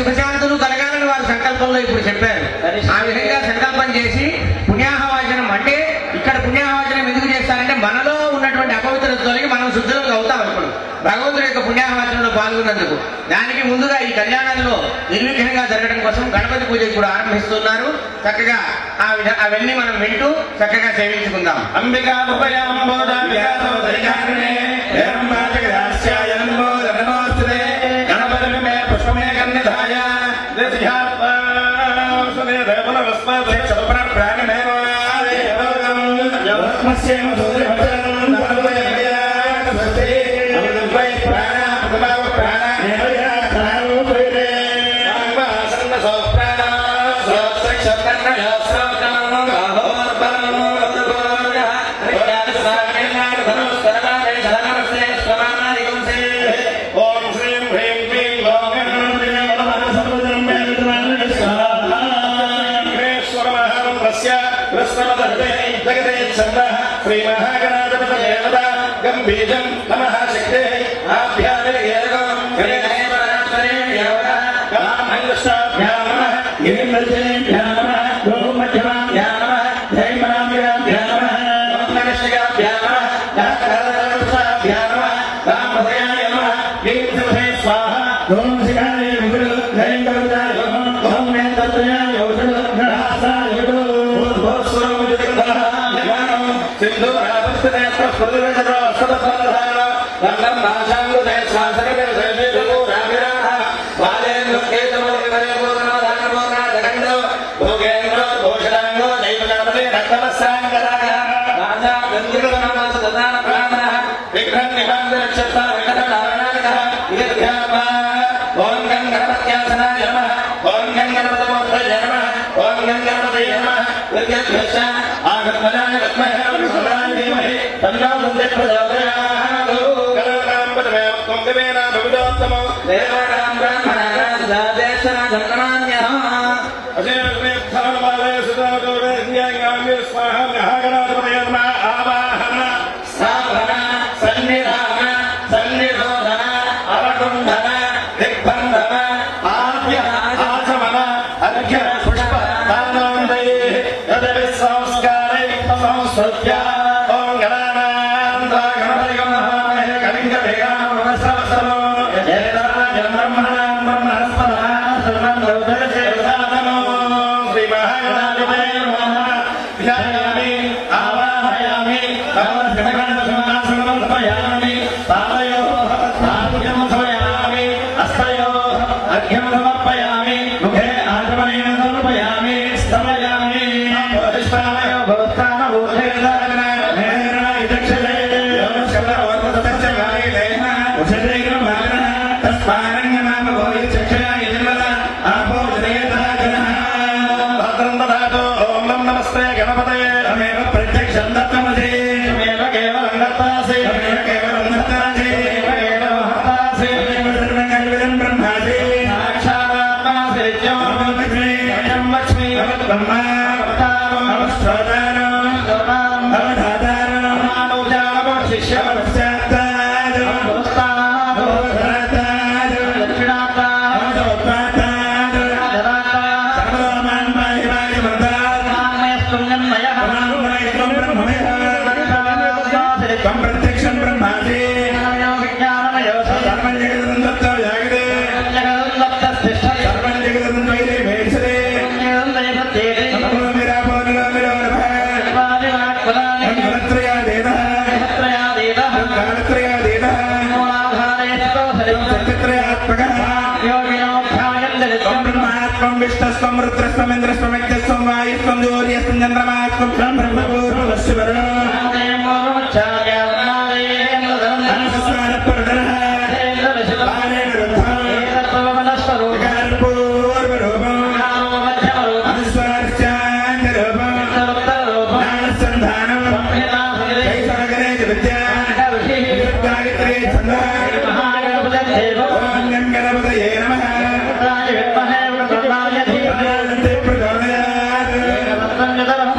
సుఖశాంతులు కలగాలని వారు సంకల్పంలో ఇప్పుడు చెప్పారు. ఆ విధంగా సంకల్పం చేసి పుణ్యాహవాచనం అంటే ఇక్కడ పుణ్యాహవాచనం ఎందుకు చేస్తారంటే మనలో ఉన్నటువంటి అపవిత్రత తొలగి మనం శుద్ధులకు అవుతాం ఇప్పుడు భగవంతుడి యొక్క పుణ్యాహవాచనంలో పాల్గొన్నందుకు. దానికి ముందుగా ఈ కళ్యాణంలో నిర్విఘ్నంగా జరగడం కోసం గణపతి పూజ ఇప్పుడు ఆరంభిస్తున్నారు. చక్కగా అవన్నీ మనం వింటూ చక్కగా సేవించుకుందాం. అంబికా श्री महागणाधिपत देवता गंभीरं नमः शक्ते आभ्यादिगेरगं गणेशपरात्मने कामंगष्टाभ्यां नमः गिरिमर्जनेभ्यां नमः गोमध्यमाभ्यां नमः जयमनाभ्यां नमः गोमनष्टकाभ्यां नमः दातारसाभ्यां नमः कामधयाय नमः वीरसुभे स्वाहा ओम शिखाय विभुर जयं कवचाय ओम नेत्रयाय औषध ग्रहासाय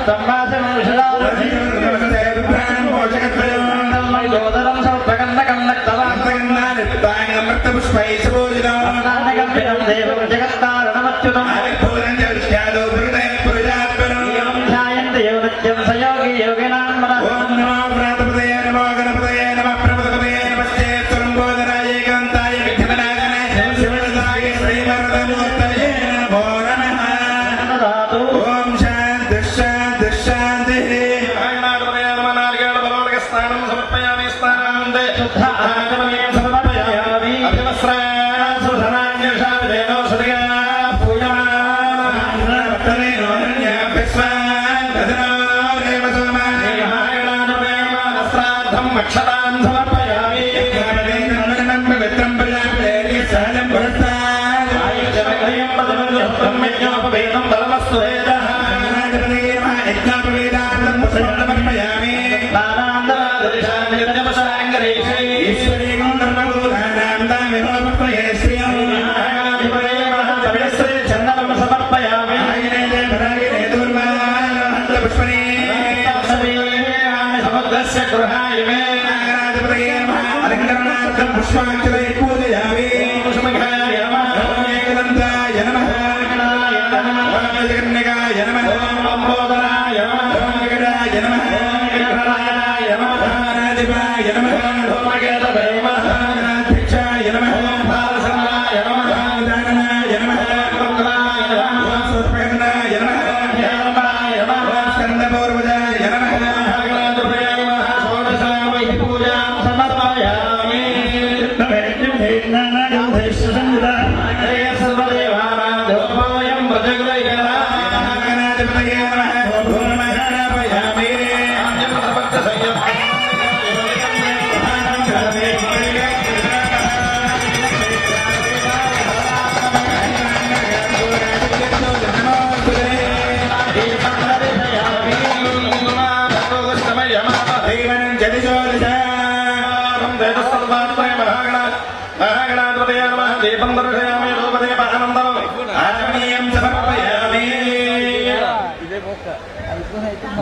Samma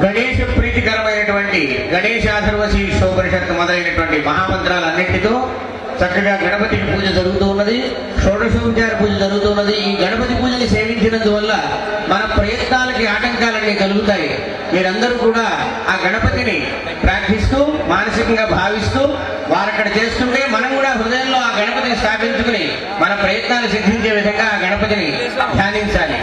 గణేష ప్రీతికరమైనటువంటి గణేశాధర్వశీ శోపనిషత్తు మొదలైనటువంటి మహామంత్రాలన్నింటితో చక్కగా గణపతికి పూజ జరుగుతూ ఉన్నది. షోడశోపచార పూజ జరుగుతూ ఉన్నది. ఈ గణపతి పూజని సేవించినందువల్ల మన ప్రయత్నాలకి ఆటంకాలన్నీ కలుగుతాయి. మీరందరూ కూడా ఆ గణపతిని ప్రార్థిస్తూ మానసికంగా భావిస్తూ వారక్కడ చేస్తుంటే మనం కూడా హృదయంలో ఆ గణపతిని స్థాపించుకుని మన ప్రయత్నాలు సిద్ధించే విధంగా ఆ గణపతిని ధ్యానించాలి.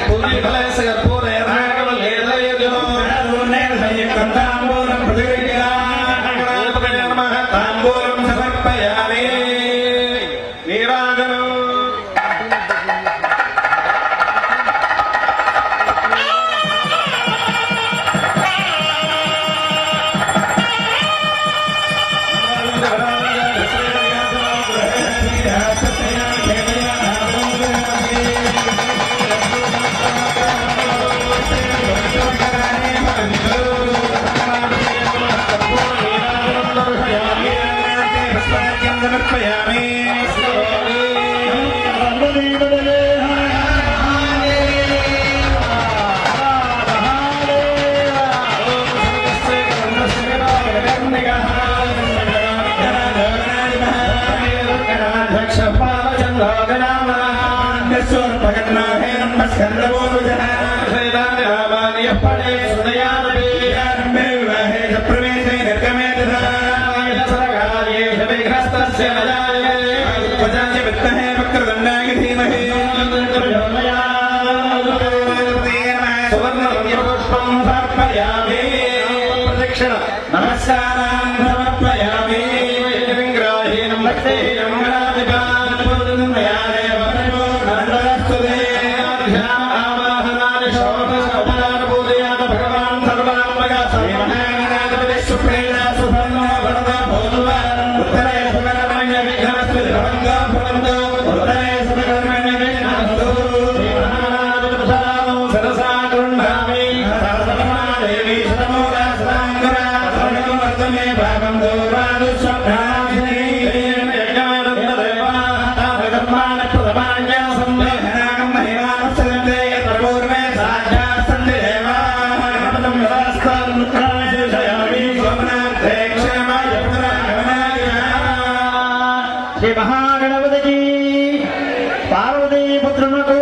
శ్రీ మహాగణపతికి పార్వతీపుత్రునకు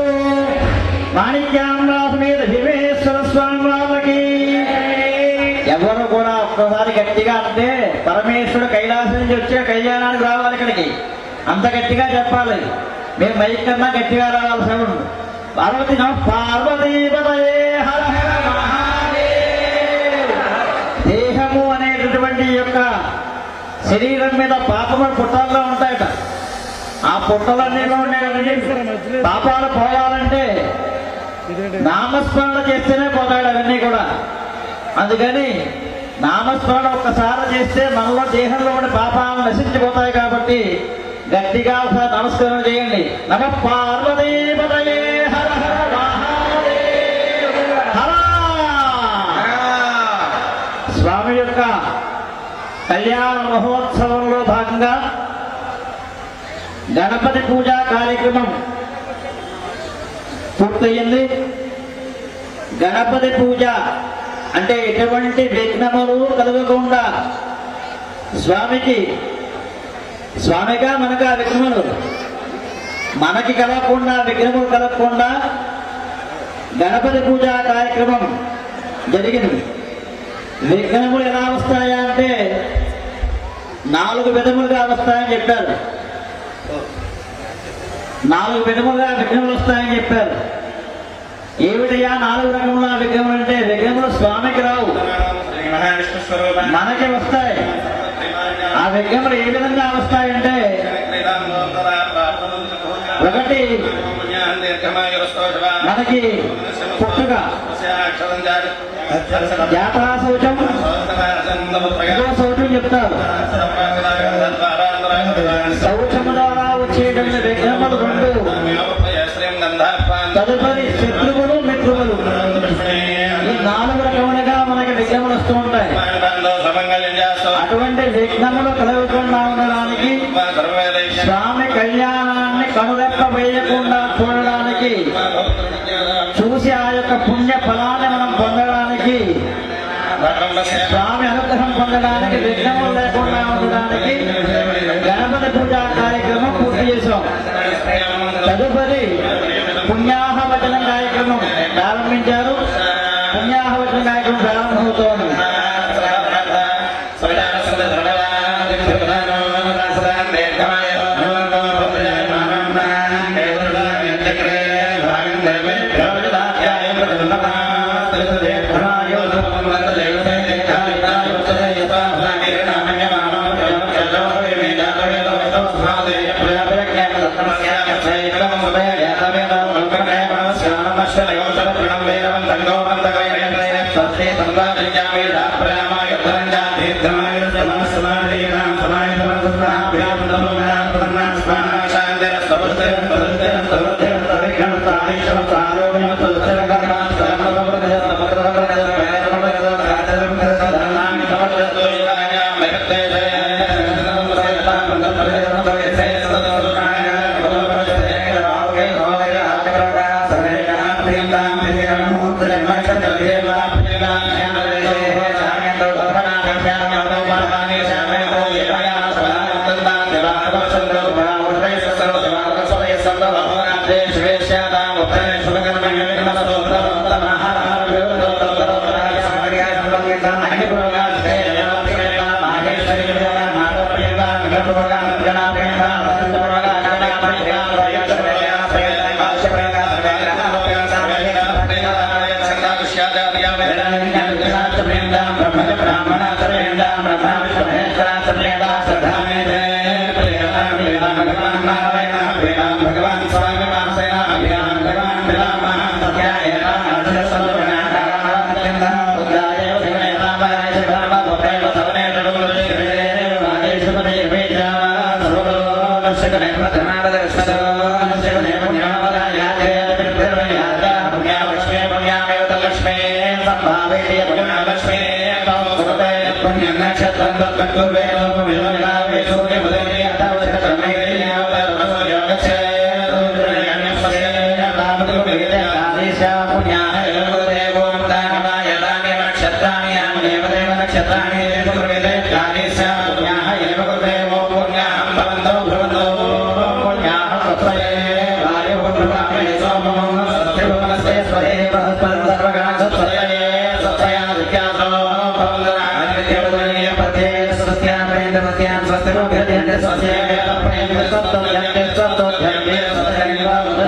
మాణిక్యాంబా సమేత భీమేశ్వర స్వామి వారికి. ఎవరు కూడా ఒక్కసారి గట్టిగా అంటే పరమేశ్వరుడు కైలాసం నుంచి వచ్చే కళ్యాణానికి రావాలి. ఇక్కడికి అంత గట్టిగా చెప్పాలి. మేము మైక్ కన్నా గట్టిగా రావాలి. సౌండ్ పార్వతి పార్వతీపతయే హర హర మహాదేవ్. దేహము అనేటటువంటి యొక్క శరీరం మీద పాపములు పుట్టాల్లో ఉంటాయట. ఆ పుట్టలన్నీలో పాపాలు పోవాలంటే నామస్మరణ చేస్తేనే పోతాడు అవన్నీ కూడా. అందుకని నామస్మరణ ఒక్కసారి చేస్తే మనలో దేహంలో ఉండే పాపాలు నశించిపోతాయి. కాబట్టి గట్టిగా ఒకసారి నమస్కారం చేయండి. నమ పార్వతీపతయే హర హర మహాదేవ హర. స్వామి యొక్క కళ్యాణ మహోత్సవంలో భాగంగా గణపతి పూజా కార్యక్రమం పూర్తయింది. గణపతి పూజ అంటే ఎటువంటి విఘ్నములు కలగకుండా స్వామిగా మనకు ఆ విఘ్నములు మనకి కలగకుండా విఘ్నములు కలగకుండా గణపతి పూజా కార్యక్రమం జరిగింది. విఘ్నములు ఎలా వస్తాయా అంటే 4 విధములుగా వస్తాయని చెప్పారు. 4 విధములుగా విఘ్నములు వస్తాయని చెప్పారు. ఏమిటయా 4 రకముల విఘ్నములు అంటే విఘ్నములు స్వామికి రావు, మనకి వస్తాయి. ఆ విఘ్నములు ఏ విధంగా వస్తాయంటే ఒకటి మనకి పుట్టుక జాతరా శౌచం శౌచం చెప్తారు. శౌచము ద్వారా వచ్చేటువంటి విఘ్నములు 2. తదుపరి శత్రువులు మిత్రువులు. ఈ 4 రకములుగా మనకి విఘ్నములు వస్తూ ఉంటాయి. అటువంటి విఘ్నములు కలగకుండా ఉండడానికి స్వామి కళ్యాణాన్ని కనురెప్ప వేయకుండా చూడడానికి, చూసి ఆ యొక్క పుణ్య ఫలాన్ని మనం పొందడానికి, స్వామి అనుగ్రహం పొందడానికి, విఘ్నములు లేకుండా ఉండడానికి గణపతి పూజా కార్యక్రమం పూర్తి చేశాం. తదుపరి పుణ్యాహవచనం కార్యక్రమం ప్రారంభించారు. పుణ్యాహవచనం కార్యక్రమం ప్రారంభమవుతోంది.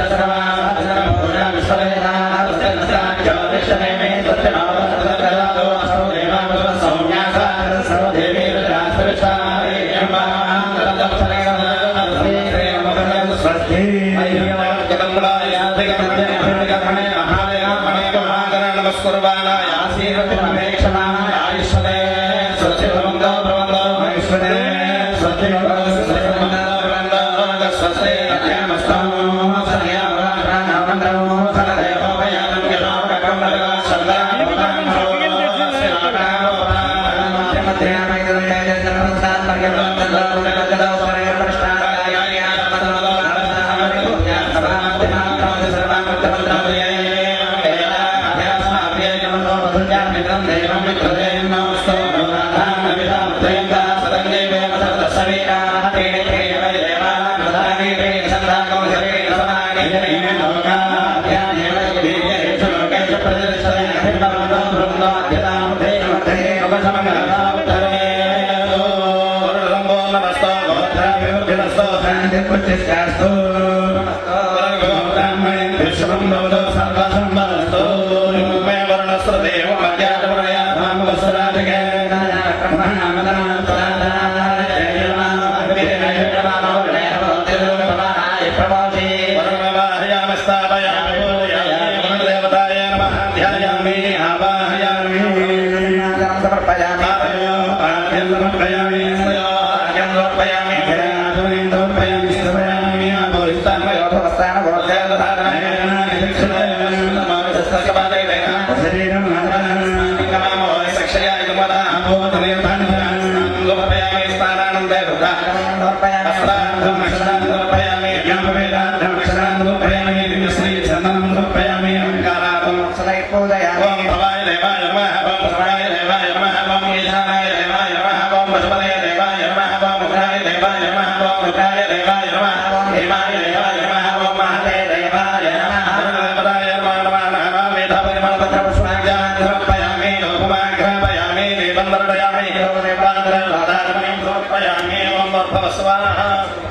Sarva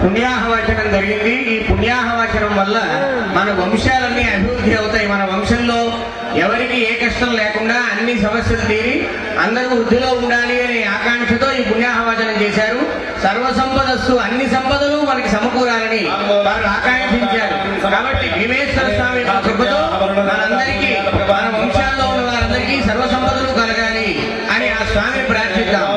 పుణ్యాహవచనం జరిగింది. ఈ పుణ్యాహవచనం వల్ల మన వంశాలన్నీ అభివృద్ధి అవుతాయి. మన వంశంలో ఎవరికి ఏ కష్టం లేకుండా అన్ని సమస్యలు తీరి అందరూ వృద్ధిలో ఉండాలి అనే ఆకాంక్షతో ఈ పుణ్యాహవచనం చేశారు. సర్వసంపదస్సు, అన్ని సంపదలు మనకి సమకూరాలని వారు ఆకాంక్షించారు. కాబట్టి భీమేశ్వర స్వామి కృపతో మనందరికీ, మన వంశాల్లో ఉన్న వారందరికీ సర్వసంపదలు కలగాలి అని ఆ స్వామి ప్రార్థిద్దాం.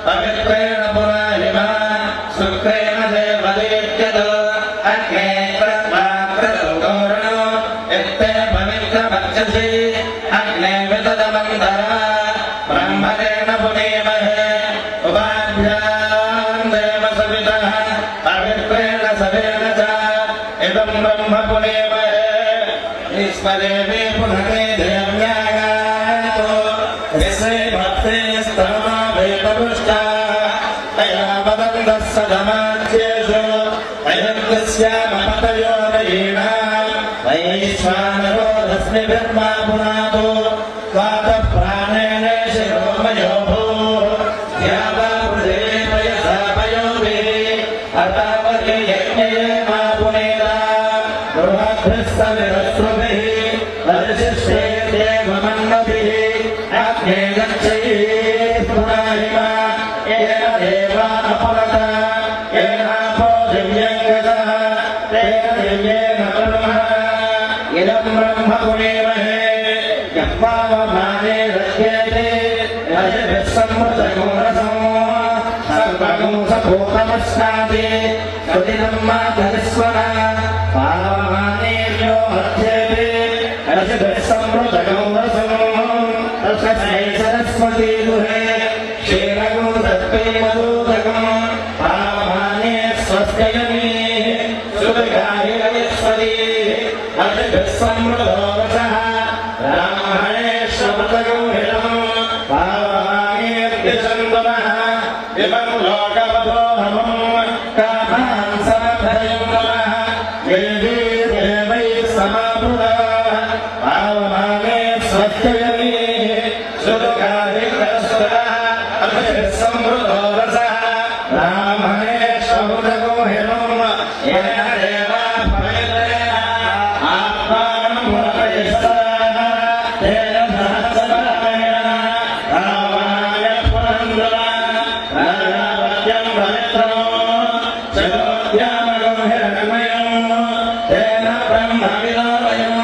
పవిత్రేణ పురాహిమా समर्पितः पवित्रेण सवेन च इदं ब्रह्म पुनेमहे ईश्वरेवे पुनरे देव्यागातो यस्मै भक्ते स्तमा वेदपुष्टा तया वदन्तः सदमाच्येषु अयन्तस्यामपतयो रयीणा वैश्वानरो रश्मिभिर्मा पुनातो त्वातः प्राणेन शिरोमयो भूः द्यावापृथिवीर्वयसा पयोभिः अतावति यज्ञये मा पुनेरा बृहद्भिः सविरस्रुभिः परिशिष्टेत्येवमन्नभिः अग्ने गच्छैः पुराहिमा येन देवा अपरता येनापो दिव्यं गतः तेन दिव्येन ब्रह्मः इदं ब्रह्म पुनेमहे यप्पावमाने रच्यते रजभिः संवृतगो रसो सर्वगो सभूतमस्नाति सुदिनं मातरिस्वरा पावमानेभ्यो अध्येते रजभिः संवृतगो रसो तस्मै सरस्वती दुहे क्षीरगो दत्तैवदूतगो पावमाने स्वस्त्ययमी सुदगाहिरेश्वरी रजभिः संवृतो रसः ब्राह्मणे श्रवतगो हिरम् पावमानेऽभ्यसन्दनः इमं लोकवतो हमम् कामान् समर्थयन्दनः देवी देवैः समावृतः पावमाने स्वस्त्ययमी सुदगाहिरेश्वरः रजभिः संवृतो रसः ब्राह्मणे श्रवतगो हिरम् येन देवा पवित्रेण आत्मानं पुरपयस्तः तेन सहस्रपाणेन रामाय पुरन्दरः राजावत्यं पवित्रं चतुर्भ्यामगं हिरण्मयं तेन ब्रह्मविदामयं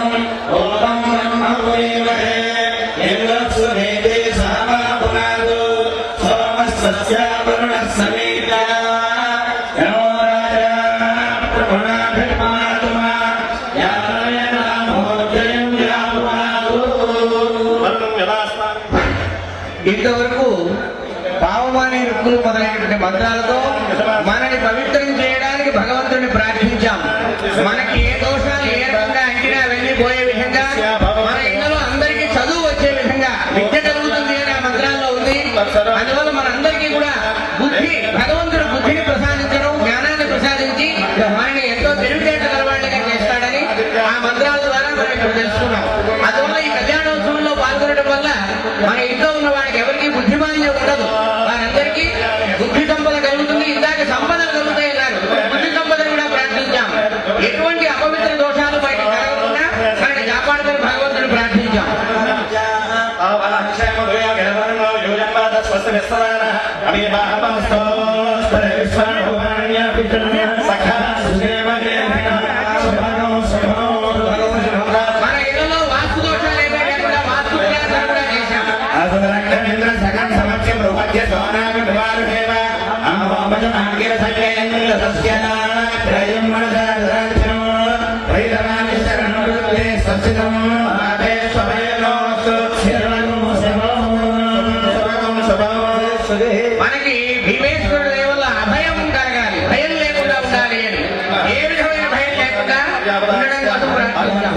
भूतं ब्रह्म पुरीमहे इन्द्रस्वनेते सामा पुनादो सोमस्तस्यावरुणः समीता यमो राजा प्रभुनाभिर्मातुमा यातयनामोदयं यापुनादो वर्णं यदास्मा ఇంతవరకు పావమాని రుక్కులు మొదలైనటువంటి మంత్రాలతో మనని పవిత్రం చేయడానికి భగవంతుడిని ప్రార్థించాం. మనకి ఏ దోషాలు ఏ రకంగా అంటినా అవన్నీ పోయే విధంగా మన ఇళ్ళలో అందరికీ చదువు వచ్చే విధంగా విద్య కలుగుతుంది అని ఆ మంత్రాల్లో ఉంది. అందువల్ల మనందరికీ కూడా బుద్ధి భగవంతుడు బుద్ధిని ప్రసాదించడం జ్ఞానాన్ని ప్రసాదించి మనని ఎంతో తెలివితేట గలవాళ్ళగా చేస్తాడని ఆ మంత్రాల ద్వారా మనం ఇప్పుడు తెలుసుకున్నాం. అందువల్ల ఈ కళ్యాణోత్సవంలో పాల్గొనడం వల్ల మన ఇంట్లో ఉన్న వాడికి ఎవరికి బుద్ధిమాన్యం ఉండదు. వారందరికీ బుద్ధి సంపద కలుగుతుంది. ఇందాక సంపదలు కలుగుతాయి అన్నారు. బుద్ధి సంపదను కూడా ప్రార్థించాం. ఎటువంటి అపవిత్ర దోషాలు బయట కలగకుండా మనని కాపాడుకొని భగవంతుని ప్రార్థించాం. మన ఇళ్లలో వాస్తు దోషాలు ఏమీ లేకుండా వాస్తు ప్రయాణాలు కూడా చేశాం. మనకి భీమేశ్వరుడు దేవుళ్ళ అభయం కలగాలి, భయం లేకుండా ఉండాలి అని ఏ విధమైన భయం లేకుండా ఉండడం కోసం ప్రార్థించాం.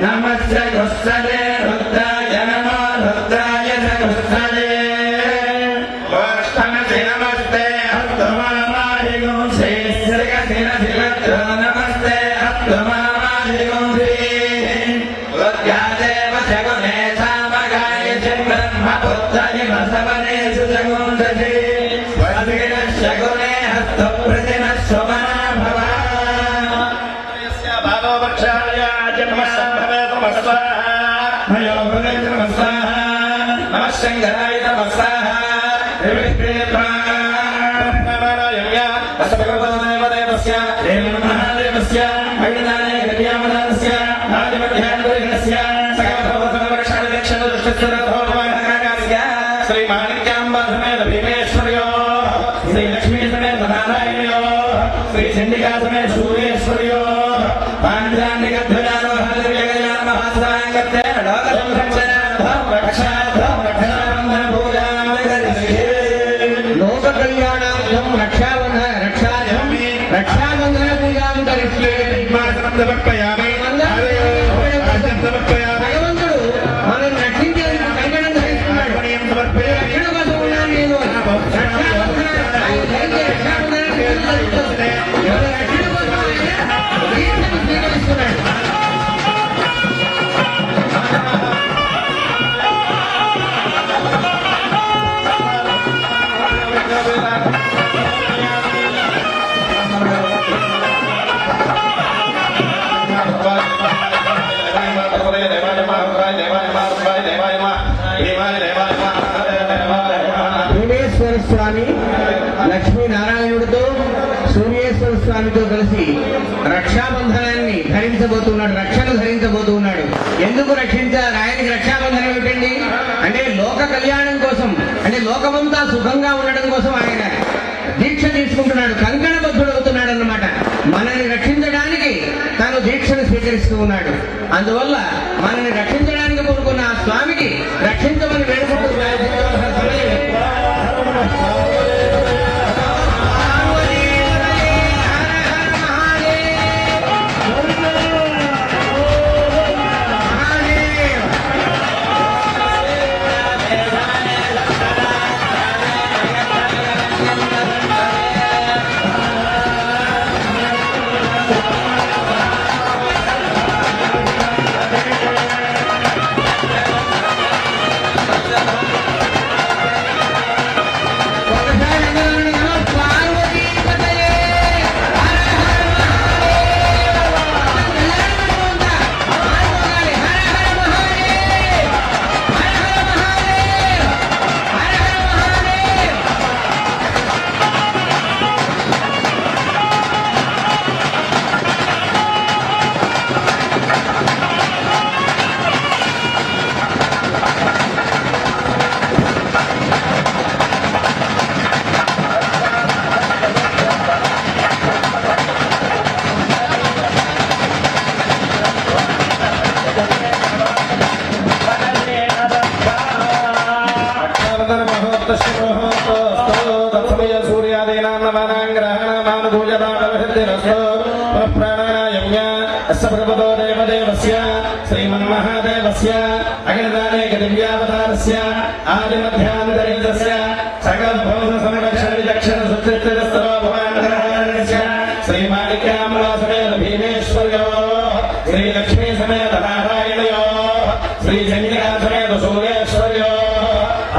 नमस्य गुस्सले रुद्राय नमो रुद्राय गुस्सले नमस्ते हस्तमामाहिगो श्री श्री नमस्ते अस्तमादिगुंसी उद्यादेव शगुने सामगाय ब्रह्मपुत्रहि वसवने सुजगुंसि वसिन शगुने हस्तप्रतिमः स्वमना भव भागो वक्षाय जन्मसंभवे नमस्ते मयोभवे नमस्ते नमः शंकराय नमस्ते श्री माणिक्यांब समेत भीमेश्वर्यो श्री लक्ष्मी समेत नारायणयो श्री चंडिका समेत सूर्येश्वर्यो पांचान्निकध्वजानो हरिजगजान महासांगत्ते लोकं रक्षणार्थं रक्षाबंधन पूजां करिष्ये लोक कल्याणार्थं रक्षाबंधन पूजां करिष्ये समर्पयामि భగవంతుడు మనల్ని రక్షించేందుకు కంకణం ధరిస్తున్నాడు. రక్షణ కోసం ఉన్నాను నేను. ఎవరి రక్షణ కోసం దీక్షను స్వీకరిస్తున్నాడు. భీమేశ్వర స్వామి లక్ష్మీనారాయణుడితో సూర్యేశ్వర స్వామితో కలిసి రక్షాబంధనాన్ని ధరించబోతున్నాడు, రక్షణ ధరించబోతున్నాడు. ఎందుకు రక్షించారు? ఆయనకి రక్షాబంధనం ఏమిటండి అంటే లోక కళ్యాణం కోసం, అంటే లోకమంతా సుఖంగా ఉండడం కోసం ఆయన దీక్ష తీసుకుంటున్నాడు, కంకణబద్ధుడు అవుతున్నాడు అన్నమాట. మనల్ని రక్షించడానికి తాను దీక్షను స్వీకరిస్తూ ఉన్నాడు. అందువల్ల మనల్ని రక్షించడానికి కోరుకున్న ఆ స్వామికి రక్షించమని వేడుకుంటూ श्रीमन्महादेवस्य अग्निदानेक दिव्यावतारस्य आदिमध्यान्तरीतस्य सकलभौमसंरक्षणविचक्षणसुचित्तस्तरोभवानस्य श्रीमाणिक्याम्बरसमेत भीमेश्वर्यो श्रीलक्ष्मी समेत नारायणयो श्रीचंडिका समेत सूर्येश्वर्यो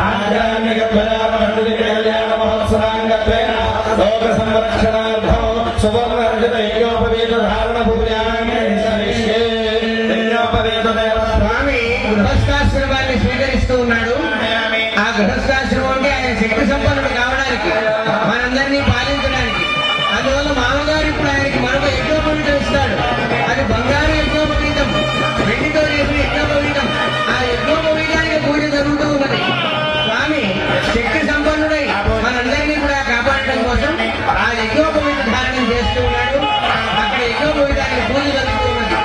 आध्यात्मिकध्वजामहर्षिकल्याणमहोत्सवाङ्गत्वेन लोकसंरक्षणार्थं सुवर्णरहितयज्ञोपवीतधारणपूजां స్వామి గృహస్థాశ్రమాన్ని స్వీకరిస్తూ ఉన్నాడు. ఆ గృహస్థాశ్రమం అంటే ఆయన శక్తి సంపన్నుడు కావడానికి, మనందరినీ పాలించడానికి. అందువల్ల మామగారు ఇప్పుడు ఆయనకి మరొక యజ్ఞోపవీతం ఇస్తాడు. అది బంగారు యజ్ఞోపవీతం, వెండితో చేసిన యజ్ఞోపవీతం. ఆ యజ్ఞోపవీతానికి పూజ జరుగుతూ ఉన్నది. స్వామి శక్తి సంపన్నుడై మనందరినీ కూడా కాపాడటం కోసం ఆ యజ్ఞోపవీత ధారణం చేస్తూ ఉన్నాడు. అక్కడ యజ్ఞోపవీతానికి పూజ జరుగుతూ ఉన్నది.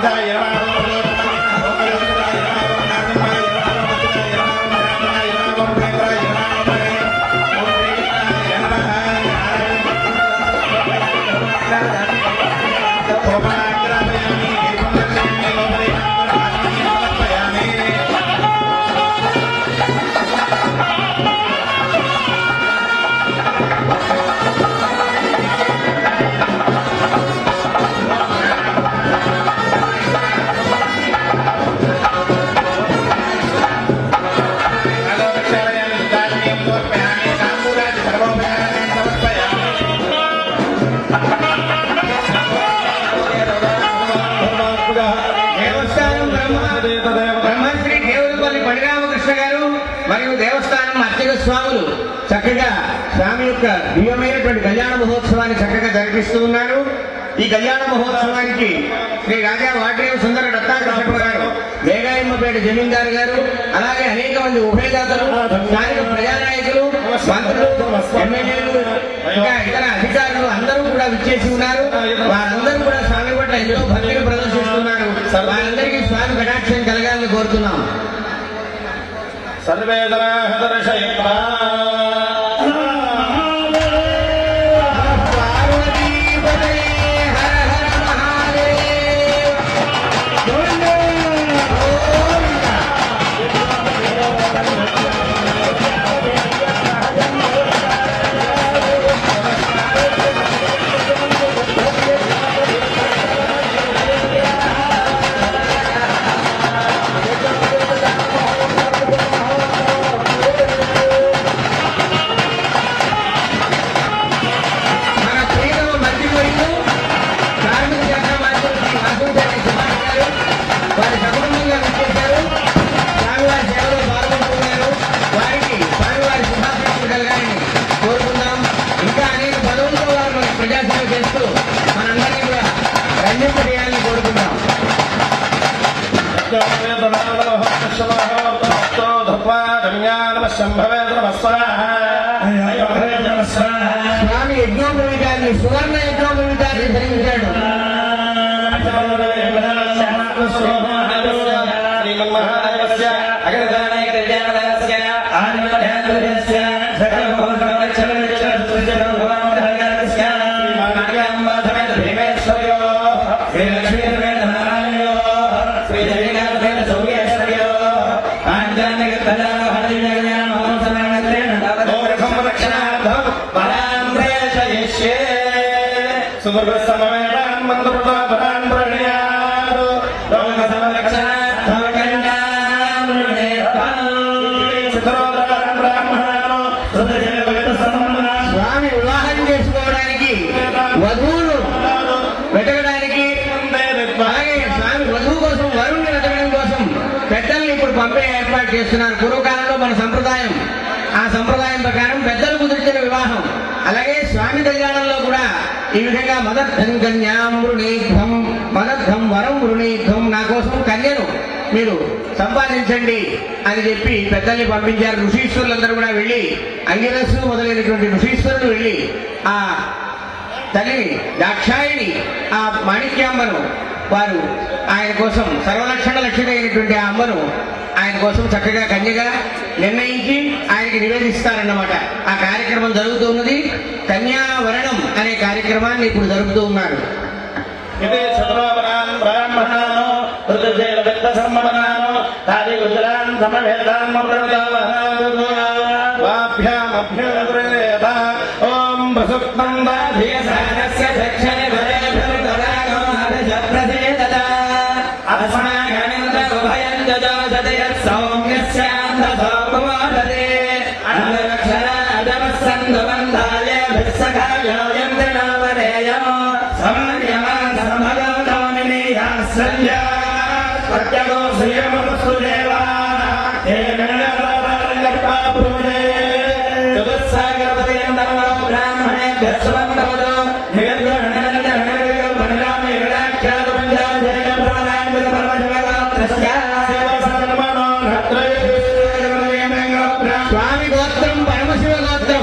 Jaya దేవస్థానం అర్చక స్వాములు చక్కగా స్వామి యొక్క దివ్యమైనటువంటి కళ్యాణ మహోత్సవాన్ని చక్కగా జరిపిస్తూ ఉన్నారు. ఈ కళ్యాణ మహోత్సవానికి శ్రీ రాజా వాడ్రేవు సుందర దత్తాకృష్ణ గారు, వేగాయమ్మపేట జమీందారు గారు, అలాగే అనేక మంది ఉభయదాతలు, స్థానిక ప్రజానాయకులు, మంత్రులు, ఎమ్మెల్యేలు, ఇంకా ఇతర అధికారులు అందరూ కూడా విచ్చేసి ఉన్నారు. వారందరూ కూడా స్వామి పట్ల ఎంతో భక్తిని ప్రదర్శిస్తున్నారు. వారందరికీ స్వామి కటాక్షం కలగాలని కోరుతున్నాం. సర్వే జనాః దర్శయిత్వా వారి సకుటుంబంగా విచ్చేశారు. స్వామివారి సేవలో పాల్గొంటున్నారు. వారికి స్వామివారి శుభాకాంక్షలు కలగాలని కోరుకుందాం. ఇంకా అనేక పదవులతో వారు మనకు ప్రజాసేవ చేస్తూ మనందరినీ కూడా రంజింపజేయాలని కోరుకుందాం. స్వామి యజ్ఞోపవీతాన్ని సువర్ణ యజ్ఞోపవీతాన్ని ధరించాడు. సుమృతమేవాన్ మంత్రపరాన్ ప్రణయాదు లోక సంరక్షణార్థం కళ్యాణే చిత్రోదరాన్ బ్రాహ్మణాను సుదజేవేత సమన్వన. స్వామి వివాహం చేసుకోవడానికి వధువులు వెతకడానికి, అలాగే స్వామి వధువు కోసం వరుణ్ణి వెతకడం కోసం పెద్దల్ని ఇప్పుడు పంపే ఏర్పాటు చేస్తున్నారు. పూర్వకాలంలో మన సంప్రదాయం, ఆ సంప్రదాయం ప్రకారం పెద్దలు కుదిర్చిన వివాహం. అలాగే స్వామి కళ్యాణంలో కూడా ఈ విధంగా మదర్థం కన్యాం వృణీఘం, మదర్థం వరం వృణీఘం, నా కోసం కన్యను మీరు సంపాదించండి అని చెప్పి పెద్దల్ని పంపించారు. ఋషీశ్వరులందరూ కూడా వెళ్ళి, అంగిరస్సు మొదలైనటువంటి ఋషీశ్వరులు వెళ్ళి ఆ తల్లిని దాక్షాయిని, ఆ మాణిక్యాంబను వారు ఆయన కోసం సర్వలక్షణ లక్షణ అయినటువంటి ఆ అమ్మను ఆయన కోసం చక్కగా కన్యగా నిర్ణయించి ఆయనకి నివేదిస్తారన్నమాట. ఆ కార్యక్రమం జరుగుతూ ఉన్నది. కన్యావరణం అనే కార్యక్రమాన్ని ఇప్పుడు జరుపుతూ ఉన్నారు. ఇదే చతురావరాన్ బ్రాహ్మణాను ఋతుజేవేత సమన్వనాను తాది గుజరాన్ సమవేదాన్ మృతాభ్యామభ్యురేత ఓం ప్రసుప్తం దాధీయసానస్య దక్షిణే వరేభ్యరుదరాగమహర్షప్రసేదత అస్మాకనింద్రభయం జజోషతే సౌమ్యస్యాంధసోపమోదతే అంగరక్షరాజమస్సంధుబంధాయ భిస్సఖాయోయంత్రిణోవరేయో సమర్యమాన్ సమగౌతమినీయాశ్రయ్యా సత్యగో శ్రీయమసుదేవా ఏనరవరలపాపురే జగత్సాగరపదయంతమో బ్రాహ్మణేభ్య సుమంతమదో స్వామి గోత్రం పరమశివ గోత్రం.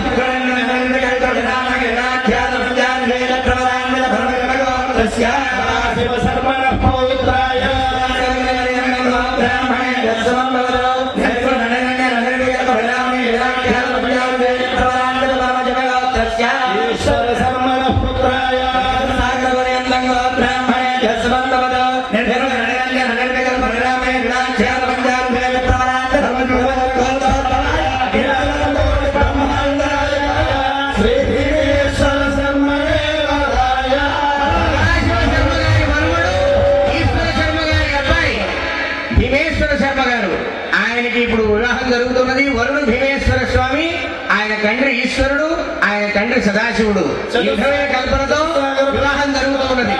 ఇప్పుడు వివాహం జరుగుతున్నది. వరుడు భీమేశ్వర స్వామి, ఆయన తండ్రి ఈశ్వరుడు, ఆయన తండ్రి సదాశివుడు. యుద్ధమే కల్పనతో వివాహం జరుగుతున్నది.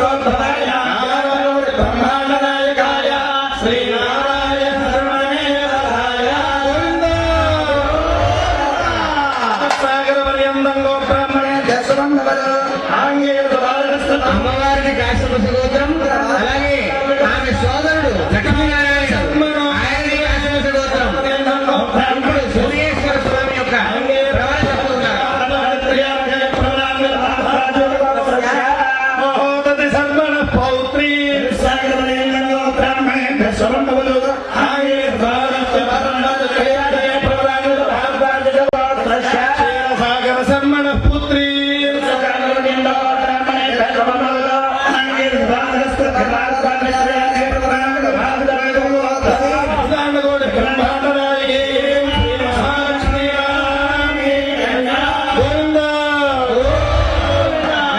శ్రీరంగోద్భవాయ బ్రహ్మాండ నాయకాయ శ్రీనారాయణ శరణమేవరాయ సాగర పర్యంతం గోబ్రాహ్మణే దశమంగళ అమ్మవారికి కాశ్యప గోత్రం, అలాగే ఆమె సోదరుడు లక్ష్మీనారాయణుడు ఆయనకి కాశ్యప గోత్రం. ఇప్పుడు సూర్యేశ్వర స్వామి యొక్క ప్రవర చెప్తున్నారు. మహోదతి సర్వణ పౌత్రీ సాగర పర్యంతం గోబ్రాహ్మణే దశమంగళ సాగర సర్వణ పుత్రీ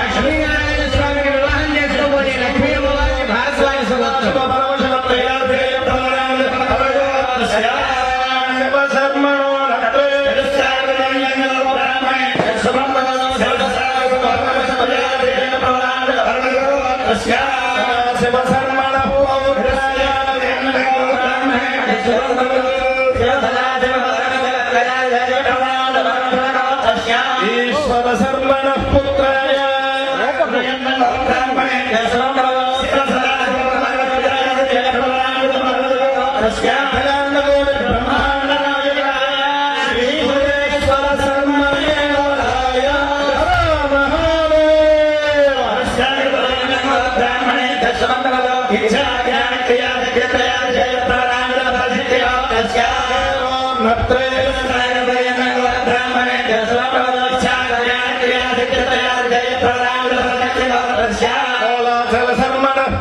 లక్ష్మీనారాయణ స్వామికి వివాహం చేసుకోబోయే లక్ష్మీ అమ్మవారికి భారద్వాజ గోత్రం. ఈశ్వర శర్మణ పుత్రాయ శర్మణ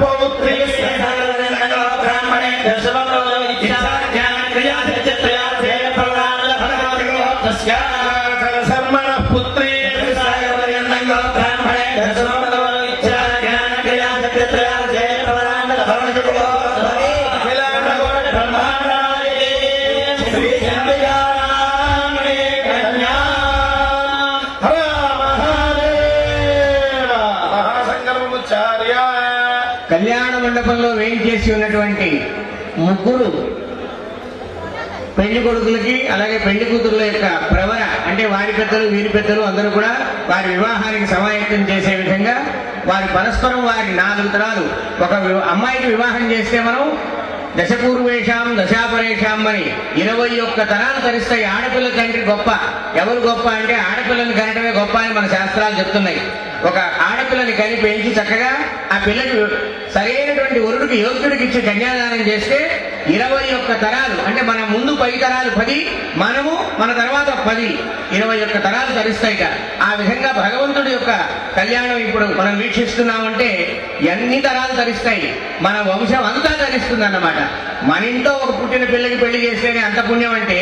పౌత్రీ శర్మణ పుత్రీ కళ్యాణ మండపంలో వేయించేసి ఉన్నటువంటి ముగ్గురు పెళ్లి కొడుకులకి అలాగే పెళ్లి కూతురుల యొక్క ప్రవర అంటే వారి పెద్దలు వీరి పెద్దలు అందరూ కూడా వారి వివాహానికి సమాయత్తం చేసే విధంగా వారి పరస్పరం వారి 4 తరాలు ఒక అమ్మాయికి వివాహం చేస్తే మనం దశపూర్వేషాం దశాపరేషాం అని 21 తరాలు తరిస్తాయి. ఆడపిల్ల తండ్రి గొప్ప. ఎవరు గొప్ప అంటే ఆడపిల్లని కనటమే గొప్ప అని మన శాస్త్రాలు చెప్తున్నాయి. ఒక ఆడపిల్లని కని పెంచి చక్కగా ఆ పిల్లకి సరైనటువంటి వరుడికి యోగ్యుడికి ఇచ్చి కన్యాదానం చేస్తే 21 తరాలు అంటే మన ముందు 10 తరాలు 10, మనము మన తర్వాత 10, 21 తరాలు తరిస్తాయిట. ఆ విధంగా భగవంతుడి యొక్క కళ్యాణం ఇప్పుడు మనం వీక్షిస్తున్నామంటే ఎన్ని తరాలు తరిస్తాయి, మన వంశం అంతా తరిస్తుంది అన్నమాట. మన ఇంట్లో ఒక పుట్టిన పిల్లకి పెళ్లి చేస్తేనే అంత పుణ్యం అంటే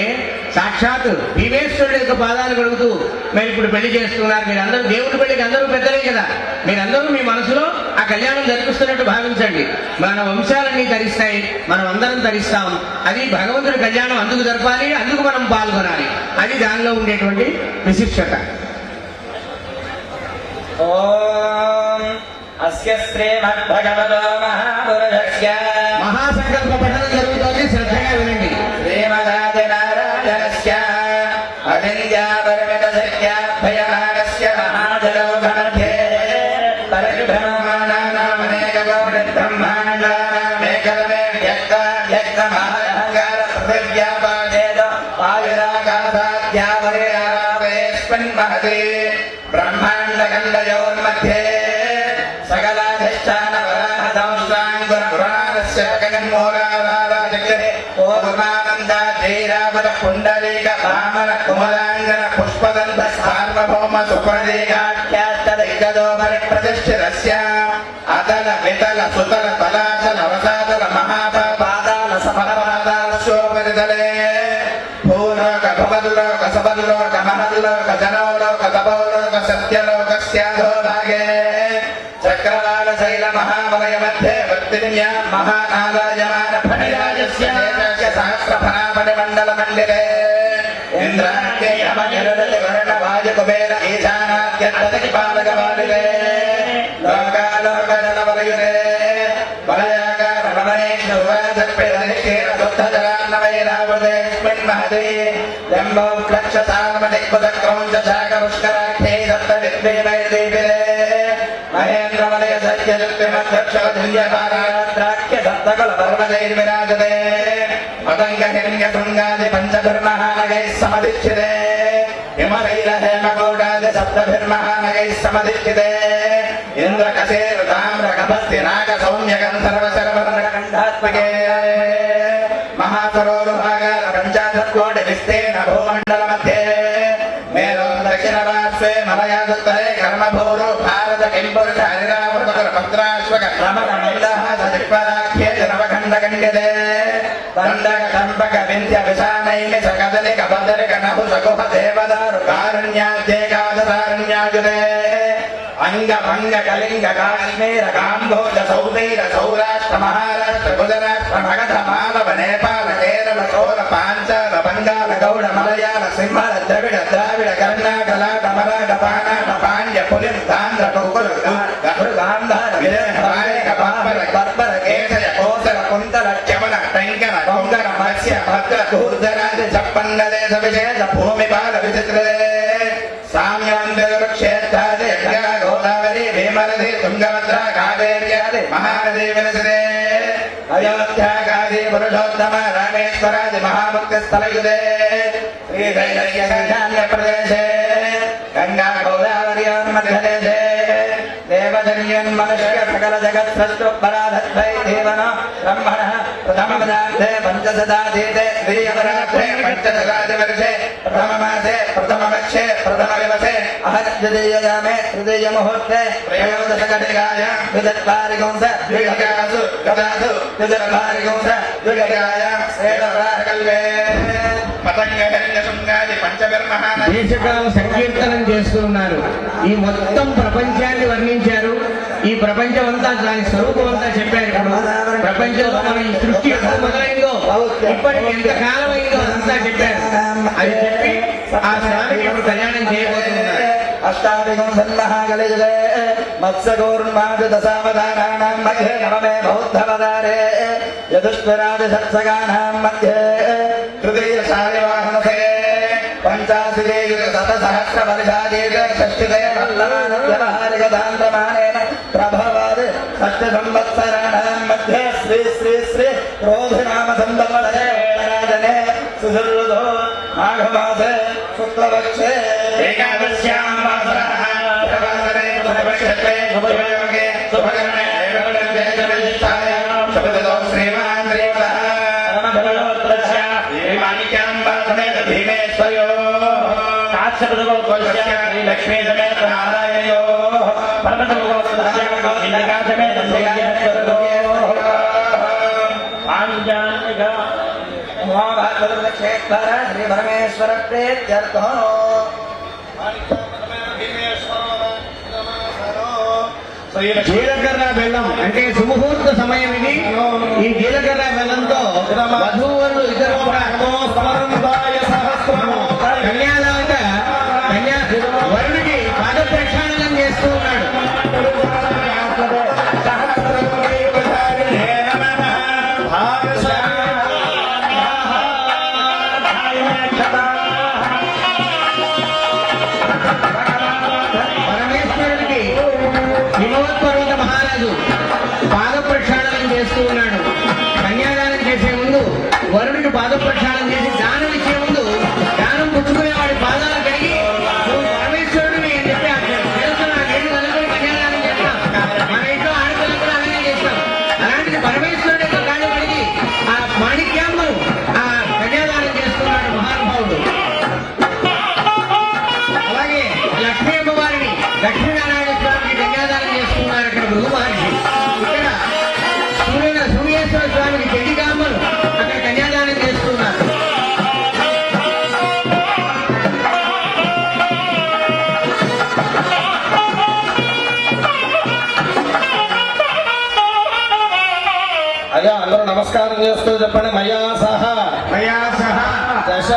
సాక్షాత్ భీమేశ్వరుడి యొక్క పాదాలు కడుగుతూ మీరు ఇప్పుడు పెళ్లి చేస్తున్నారు. మీరందరూ దేవుడి పెళ్లికి అందరూ పెద్దలే కదా, మీరందరూ మీ మనసులో ఆ కళ్యాణం జరిపిస్తున్నట్టు భావించండి. మన వంశాలన్నీ తరిస్తాయి, మనం అందరం తరిస్తాం. అది భగవంతుడి కళ్యాణం అందుకు జరపాలి, అందుకు మనం పాల్గొనాలి. అది దానిలో ఉండేటువంటి విశిష్టత. ఓం అస్య శ్రీమద్భగవతో మహాపురుషస్య మహాసంకల్ప పఠనం జరుగుతోంది, శ్రద్ధగా వినండి. శ్రీమదాదినారాయణస్య అవిద్యాపరిమిత శక్త్యాభయమానస్య మహాజలోకमध्ये పరిభ్రమమానానామనేక కోటి బ్రహ్మాండానామేకమే వ్యక్తావ్యక్తమహంకార పృథివ్యాపాదేద ఆయురాకాశాద్యావరేరావేస్మిన్ మహతే బ్రహ్మాండఖండయోర్मध्ये సకలాధిష్టాన వరాహదంశాంగురపురాణస్య జగన్మూలాధారాజగరే ఓమానంద జైరావత పుండరీక వామన కుమలాంగన పుష్పదంత సార్వభౌమ సుప్రదీకాఖ్యాస్తదైకదో పరిప్రతిష్ఠితస్య అతల వితల సుతల తలాచల వసాతల మహాపాదాల సఫలపాదాల శోభరితలే భూలోక భువల్లోక సబల్లోక మహల్లోక జనోలోక తపోలోక సత్యలోకస్యాధో భాగే చక్రవాల శైల మహావలయ మధ్య వర్తిన్యా మహానాదాయమాన ఫణిరాజస్య సహస్ర ఫణాపటి మండల మండిరే ఇంద్రాణ్యే యమనిరుదతి వర్ణ వాయు కుబేర ఈశానాద్యత్తకి పాలక బాలిరే లోకాలోక జల వలయునే వలయాకార వలయేశ్వరపేదనికేన శుద్ధజలాన్నవైరావృతేస్మిన్ మహతే జంబౌ క్లక్షసామదిక్పదక్రౌంచ శాకరుష్కరాఖ్యై సప్తవిద్వేవైర్దీపిరే మహేంద్ర వలయ సత్యశక్తిమధ్యక్షవధుల్యపారాద్రాఖ్య సప్తకుల పర్వతైర్విరాజతే పతంగ హిరణ్య శృంగాది పంచభిర్మహానగైः సమధిష్ఠితే హిమశైలహేమగౌడాది సప్తభిర్మహానగైः సమధిష్ఠితే ఇంద్రకశేరుతామ్రకపస్తి నాగ సౌమ్యగంధర్వశరవర్ణకంఠాత్మకే మహాసరోరుభాగాల పంచాశత్కోటి విస్తీర్ణ భూమండల మధ్యే మేరో దక్షిణ పార్శ్వే మలయాదుత్తరే కర్మభూరు భారత కింపురుష హరిరావృతకుల పత్రాశ్వక రమణ మందహాస దిక్పదాఖ్యే జనవఖండకండితే దండక కంపక వింధ్య విషానైమి సకదలిక బదలిక నభు సకుహ దేవదారు కారుణ్యాద్యేకాదసారణ్యాజుతే అంగ భంగ కళింగ కాశ్మీర కాంబోజ సౌదైర సౌరాష్ట్ర మహారాష్ట్ర గుజరాష్ట్ర మగధ మాలవ నేపాల కేరళ చోళ పాంచాల బంగాళ గౌడ మలయాళ సింహళ ద్రవిడ ద్రావిడ కర్ణాటక లాట మరాఠ పానాట పాండ్య పులిం తాంధ్ర కుకులు గాంధార విజయ పాపర కర్పర కేశయ కోసల కుంతల చమల టంకర కొంగర మత్స్య భద్ర కూర్ధరాది చప్పన్న దేశ విశేష భూమిపాల విచిత్రదే సామ్యాంధ్రక్షేత్రాది గంగా గోదావరి భీమనది తుంగభద్ర కావేర్యాది మహానది విలసితే అయోధ్యాగాది పురుషోత్తమ రామేశ్వరాది మహాభక్తి స్థలయుదే శ్రీశైలన్య ప్రదేశే గంగా గోదావరియోన్మధ్యదేశే దేవజన్యన్మనుష్య సకల జగత్ సృష్టుపరాధత్వై దేవన బ్రహ్మణ ప్రథమ పదార్థే పంచశతాధీతే ద్వితీయపదార్థే పంచశతాధివర్షే ప్రథమ మాసే ప్రథమ పక్షే ప్రథమ దివసే అహద్వితీయయామే తృతీయ ముహూర్తే త్రయోదశకటికాయ ద్విచత్వారికంస ద్విఘటాసు గదాసు ద్విచత్వారికంస ద్విఘటాయ శ్రేణవరాహకల్వే పతంగ హిరణ్య శృంగాది పంచభిర్మహాన దేశకాల సంకీర్తనం చేస్తూ ఉన్నారు. ఈ మొత్తం ప్రపంచాన్ని వర్ణించారు. ఈ ప్రపంచం అంతా దాని స్వరూపం అంతా చెప్పారు. ఇప్పుడు ప్రపంచంలో మన ఈ సృష్టి ఎప్పుడు మొదలైందో ఇప్పటికి ఎంత కాలం అయిందో అదంతా చెప్పారు. అది చెప్పి ఆ స్వామికి ఇప్పుడు కళ్యాణం చేయబోతున్నారు. అష్టాధికం సన్మహాగలిజే మత్స్యగౌర్మాద దశావధానానాం మధ్యే నవమే బౌద్ధవదారే యదుష్వరాది సత్సగానాం మధ్యే తృతీయ శాలివాహనసే పంచాశిదేయుత శతసహస్ర వర్షాదీర్ఘ షష్ఠిదే వ్యవహారికదాంతమానేన ప్రభవాద్ షష్ఠ సంవత్సరాణాం మధ్యే శ్రీ శ్రీ శ్రీ క్రోధినామ సంవత్సరే రాజనే సుధృదో మాఘమాసే శుక్లపక్షే ఏకాదశ్యాం వాసరః ప్రవాసరే శుభక్షత్రే శుభయోగే శుభకర్మే శుభదో శ్రీమాన్ శ్రీవరః రమభలోత్రస్య మాణిక్యాంబరసమేత భీమేశ్వర్యో కాశ్యపదగోత్రస్య శ్రీలక్ష్మీ సమేత నారాయణయో పరమతమగోత్రస్య ఇంద్రికా సమేత శ్రీయేశ్వరో పాంచాన్నిక మహాభాగవతక్షేత్ర శ్రీ పరమేశ్వర ప్రేత్యర్థో జీలకర్ర బెల్లం అంటే సుముహూర్త సమయం ఇది. ఈ జీలకర్ర బెల్లంతో వధూవరులు ఇద్దరు కూడా కన్యాదాత వరుడికి పాద ప్రక్షాళనం చేస్తూ ఉన్నాడు. పరమేశ్వరుడికి హిమవత్పర్వత మహారాజు పాద ప్రక్షాళనం చేస్తూ ఉన్నాడు. కన్యాదానం చేసే ముందు వరుడికి పాద ప్రక్షాళన చేసి దానం ఇచ్చే ముందు దానం పుచ్చుకునే వాడి పాదాలు కడిగి నువ్వు పరమేశ్వరుడిని అని చెప్పి తెలుసు నా నేను కనుకొని కన్యాదానం చేస్తాం. మన ఇంట్లో ఆడపిల్లలు కూడా అలాగే చేస్తాం. అలాంటిది పరమేశ్వరుడి యొక్క కాళ్ళు కడిగి ఆ మాణిక్యామ్మను ఆ కన్యాదానం చేస్తున్నాడు మహానుభావుడు. అలాగే లక్ష్మీ అమ్మవారిని లక్ష్మీనారాయణ స్వామికి కన్యాదానం చేస్తున్నారు అక్కడ భృగు మహర్షి. ఇక్కడ సూర్యేశ్వర స్వామికి చెడ్డిగామ్మను అక్కడ కన్యాదానం చేస్తున్నారు. అయ్యా అందరూ నమస్కారం చేస్తూ చెప్పండి. మయా సహా దశ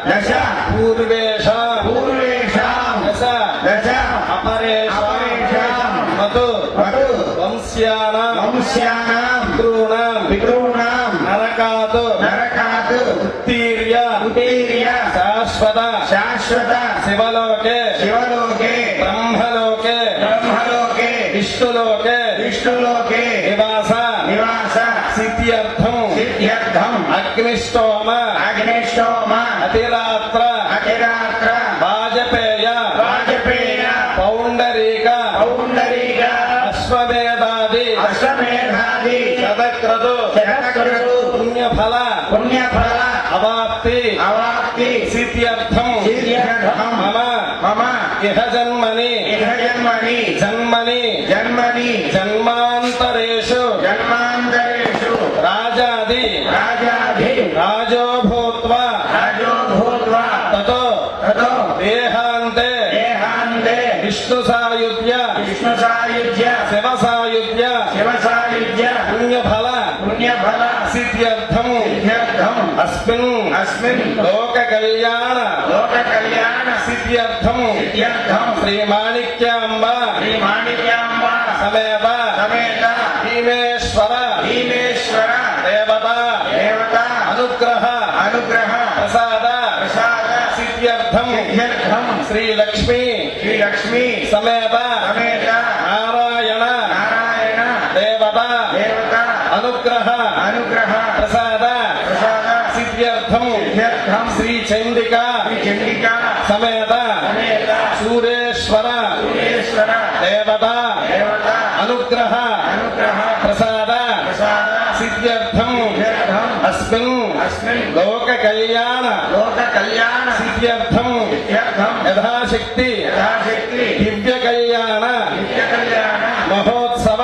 దశ పూర్వేష పూర్వేషాం దశ దశ అపరేష అపరేషాం మధు మధు వంశ వంశ్యానాం వంశ్యానాం పితॄణాం పితॄణాం నరకాత్ నరకాత్ ఉత్తీర్య ఉత్తీర్య శాశ్వత శాశ్వత శివలోకే శివలోకే బ్రహ్మలోకే బ్రహ్మలోకే విష్ణులోకే విష్ణులోకే నివాస నివాస సిద్ధ్యర్థం సిద్ధ్యర్థం అగ్నిష్టోమ అగ్నిష్టోమ అతిరాత్ర అతిరాత్ర వాజపేయ వాజపేయ పౌండరీక పౌండరీక అశ్వమేధాది అశ్వమేధాది శతక్రతు శతక్రతు పుణ్యఫల పుణ్యఫల అవాప్తి అవాప్తి సిద్ధ్యర్థం సిద్ధ్యర్థం మమ మమ ఇహ జన్మని ఇహ జన్మని జన్మని జన్మని జన్మాంతరేషు జన్మాంతరేషు రాజాది రాజాధి రాజో భూత్వా రాజో భూత్వా తతో తతో దేహాంతే దేహాంతే విష్ణు సాయుధ్య విష్ణు సాయుధ్య శివ సాయుధ్య శివ సాయుధ్య పుణ్యఫల పుణ్యఫల సిద్ధ్యర్థం సిద్ధ్యర్థం అస్మిన్ అస్మిన్ లోక కళ్యాణ లోక కళ్యాణ సిద్ధ్యర్థం సిద్ధ్యర్థం శ్రీ మాణిక్యాంబ శ్రీ మాణిక్యాంబ సమేత సమేత భీమేశ్వర భీమేశ్వర దేవత దేవత అనుగ్రహ అనుగ్రహ ప్రసాద ప్రసాద సిద్ధ్యర్థం సిద్ధ్యర్థం శ్రీ లక్ష్మీ శ్రీ లక్ష్మీ సమేత సమేత నారాయణ నారాయణ దేవత దేవత అనుగ్రహ అనుగ్రహ ప్రసాద ప్రసాద సిద్ధ్యర్థం సిద్ధ్యర్థం శ్రీ చండిక శ్రీ చండిక సమేత సమేత సూరేశ్వర సూర్యేశ్వర దేవత దేవత అనుగ్రహ అనుగ్రహ ప్రసాద ప్రసాద సిద్ధ్యర్థం సిద్ధ్యర్థం అస్మిన్ అస్మిన్ లోక కళ్యాణ లోక కళ్యాణ సిద్ధ్యర్థం సిద్ధ్యర్థం యథాశక్తి యథాశక్తి దివ్య కళ్యాణ నిత్య కళ్యాణ మహోత్సవ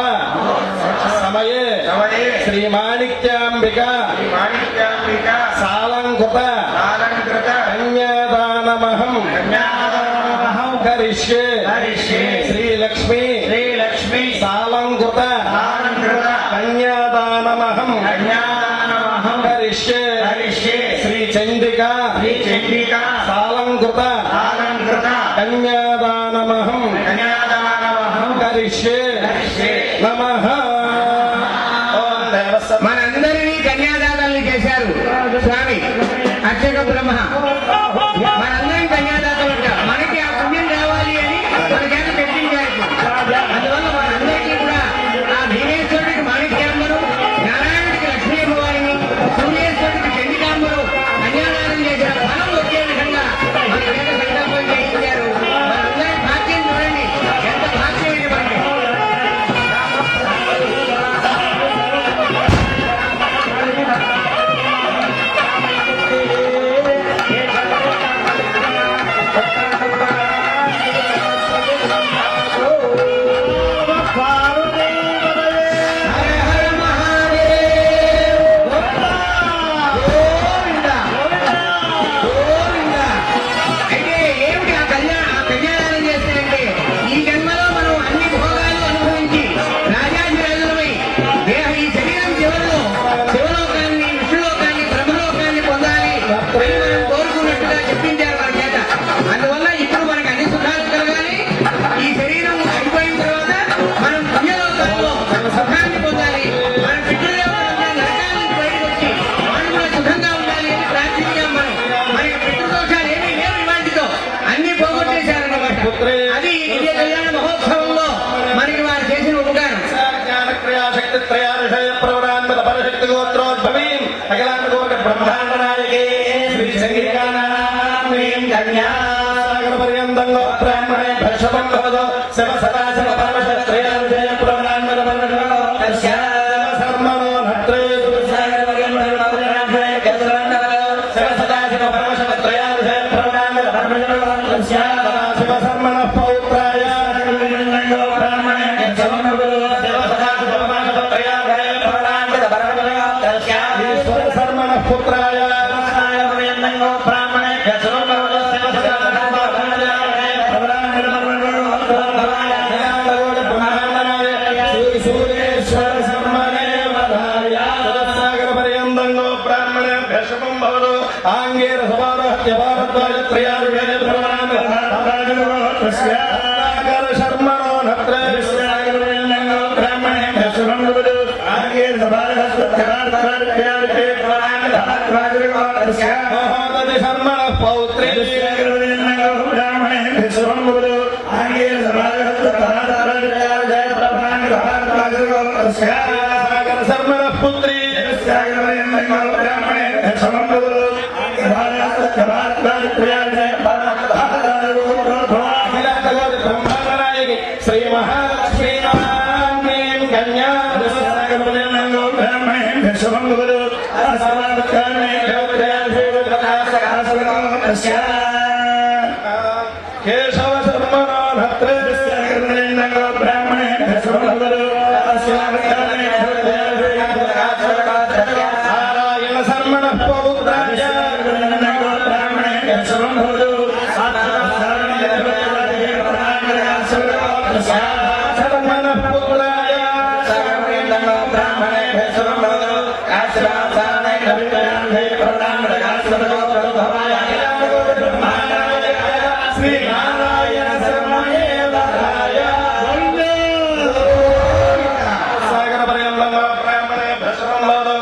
సమయే సమయే శ్రీ మాణిక్యాంబిక శ్రీ మాణిక్యాంబిక సాలంకృత సాలంకృత కన్యాదానమహం కన్యాదానమహం కరిష్యే కరిష్యే శ్రీ లక్ష్మీ శ్రీ లక్ష్మీ సాలంకృత సాలంకృత కన్యాదానమహం కన్యాదానమహం కరిష్యే కరిష్యే శ్రీ చండిక శ్రీ చండిక సాలంకృత సాలంకృత కన్యాదానమహం కన్యాదానమహం కరిష్యే కరిష్యే నమః. ఓం దేవస్వ మనందరినీ కన్యాదానాలు చేశారు స్వామి అర్చక బ్రహ్మ మనందరం కన్యాదాతలు ఉంటాం మనకి ఆ పుణ్యం రావాలి అని మన చేత పెట్టించారు అందువల్ల మనందరికీ కూడా ఆ భీమేశ్వరుడికి మాణిక్యాంబరు నారాయణుడికి లక్ష్మీ భవాని సూర్యేశ్వరుడికి చండికాంబరు కన్యాదానం చేసిన ఫలం వచ్చే విధంగా మన చేత సంకల్పం చేయించారు మనందరి భాగ్యం చూడండి ఎంత భాగ్యమైన మనకి హర హర మహాదేవ్ గోవింద గోవింద. అయితే ఏమిటి ఆ కళ్యాణం చేస్తారంటే ఈ జన్మలో మనం అన్ని భోగాలు అనుభవించి రాజాధిరాజులమై ఈ శరీరం చివరిలో శివలోకాన్ని విష్ణులోకాన్ని బ్రహ్మలోకాన్ని పొందాలి అని మనం కోరుకున్నట్టుగా చెప్పించారు మన చేత. అందువల్ల ఇప్పుడు మనకు అన్ని సుఖాలు కలగాలి. ఈ శరీరం అయిపోయిన తర్వాత మనం పుణ్యలోకాల్లో సుఖాన్ని పొందాలి. మన పితృదేవతలంతా నరకాల నుంచి బయటకు వచ్చి వాళ్ళు కూడా సుఖంగా ఉండాలి అని ప్రార్థించాం మనం. మనకి పితృదోషాలు ఏమీ లేవు ఇవాటితో అన్ని పోగొట్టేశారన్నమాట. అది నిత్య కళ్యాణ మహోత్సవంలో మనకి వారు చేసిన ఉపకారం. జ్ఞానక్రియాశక్తి త్రయారుషయ ప్రవరాన్మత పరశక్తి గోత్రోద్భవీం అఖిలాండకోటి బ్రహ్మాండనాయకే శ్రీ సంగీకానామీం కన్యాసాగర పర్యంతం గోబ్రాహ్మణే భర్షపం భవదో శివ సదాశివ పరమశ త్రయారుషయ ప్రవరాన్మత పరశక్తి శర్మణో నత్రే సాగర పర్యంతం శివ సదాశివ పరమశ త్రయారుషయ ప్రవరాన్మత పరమశ సదాశివ శర్మణ పౌత్రాయ శర్మణ పుత్రాయ సూర్యేశ్వర శర్మణే సాగర పర్యంతంగో బ్రాహ్మణే భేషపం భవదు ఆంగేర సమారోహ్య భారద్వాజ త్రయారుషే శర్మణో నత్రే బ్రాహ్మణే సాగర శర్మణ పుత్రి శ్రీ మహాలక్ష్మీ కన్యా కేశవ శర్మణో భద్రే బ్రాహ్మణే నారాయణ శర్మణ పౌత్రాయ బ్రాహ్మణే శర్మణ పుత్రాయ బ్రాహ్మణే శ్రీ నారాయణ శర్మణే సాగర పర్యంలో బ్రాహ్మణే భస్మంలో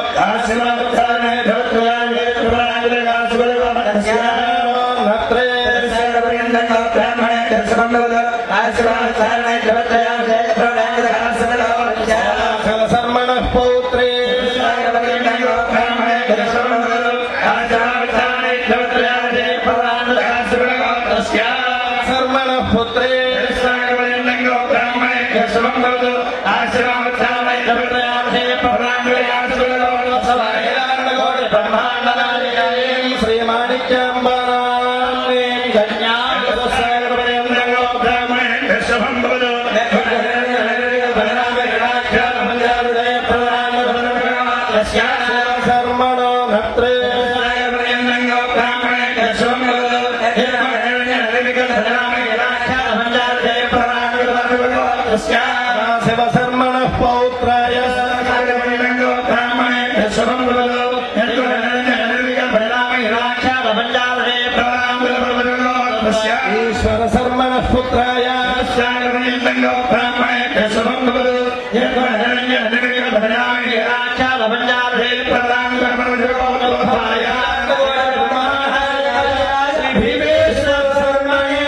శర్మణ పౌత్రే శర్మణ పుత్రే శ్రీ మాణిక్యాంబరాణే కన్యా శర్మణో భద్రే శివ శర్మణ పౌత్రాయ ఈశ్వర శర్మణ పుత్రాయ భీమేశ్వర శర్మణే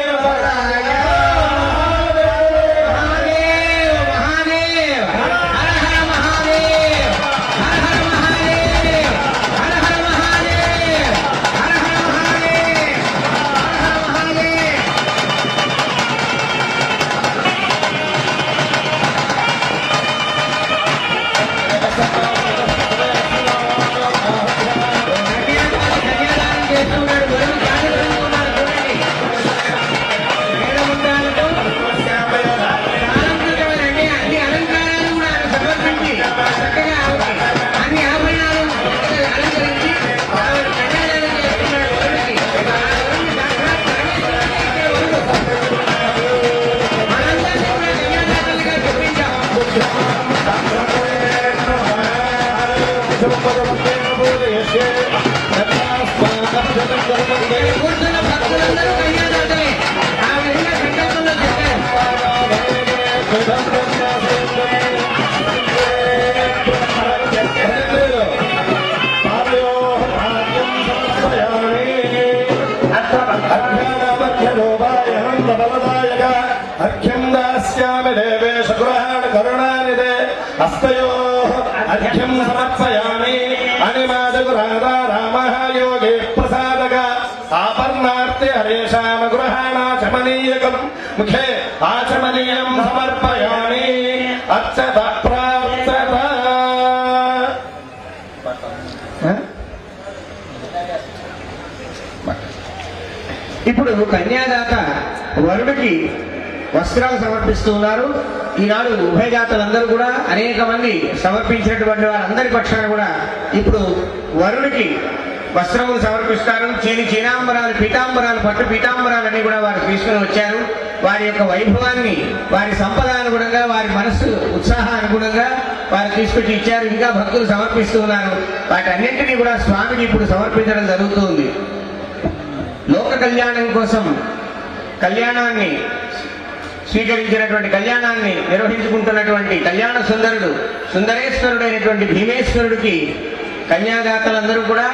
అర్ఘ్యం దాస్యామి దేవేశ గృహాణ కరుణానిదే హస్తయోః అర్ఘ్యం సమర్పయామి అనిమాదగురాదా రామః యోగే ప్రసాదక ఆపర్ణార్తే హరేషామ గృహాణాచమనీయకం ముఖే ఆచమనీయం సమర్పయామి అర్చత ప్రాప్తత. ఇప్పుడు కన్యాదాత వరుడికి వస్త్రాలు సమర్పిస్తూ ఉన్నారు. ఈనాడు ఉభయజాతులందరూ కూడా అనేక మంది సమర్పించినటువంటి వారందరి పక్షాన కూడా ఇప్పుడు వరుడికి వస్త్రములు సమర్పిస్తారు. చీనాంబరాలు, పీతాంబరాలు, పట్టు పీతాంబరాలన్నీ కూడా వారు తీసుకుని వచ్చారు. వారి యొక్క వైభవాన్ని, వారి సంపద అనుగుణంగా, వారి మనస్సు ఉత్సాహానుగుణంగా వారు తీసుకొచ్చి ఇచ్చారు. ఇంకా భక్తులు సమర్పిస్తూ ఉన్నారు. వాటన్నింటినీ కూడా స్వామికి ఇప్పుడు సమర్పించడం జరుగుతుంది. లోక కళ్యాణం కోసం కళ్యాణాన్ని స్వీకరించినటువంటి, కళ్యాణాన్ని నిర్వహించుకుంటున్నటువంటి కళ్యాణ సుందరుడు, సుందరేశ్వరుడైనటువంటి భీమేశ్వరుడికి కన్యాదాతలందరూ కూడా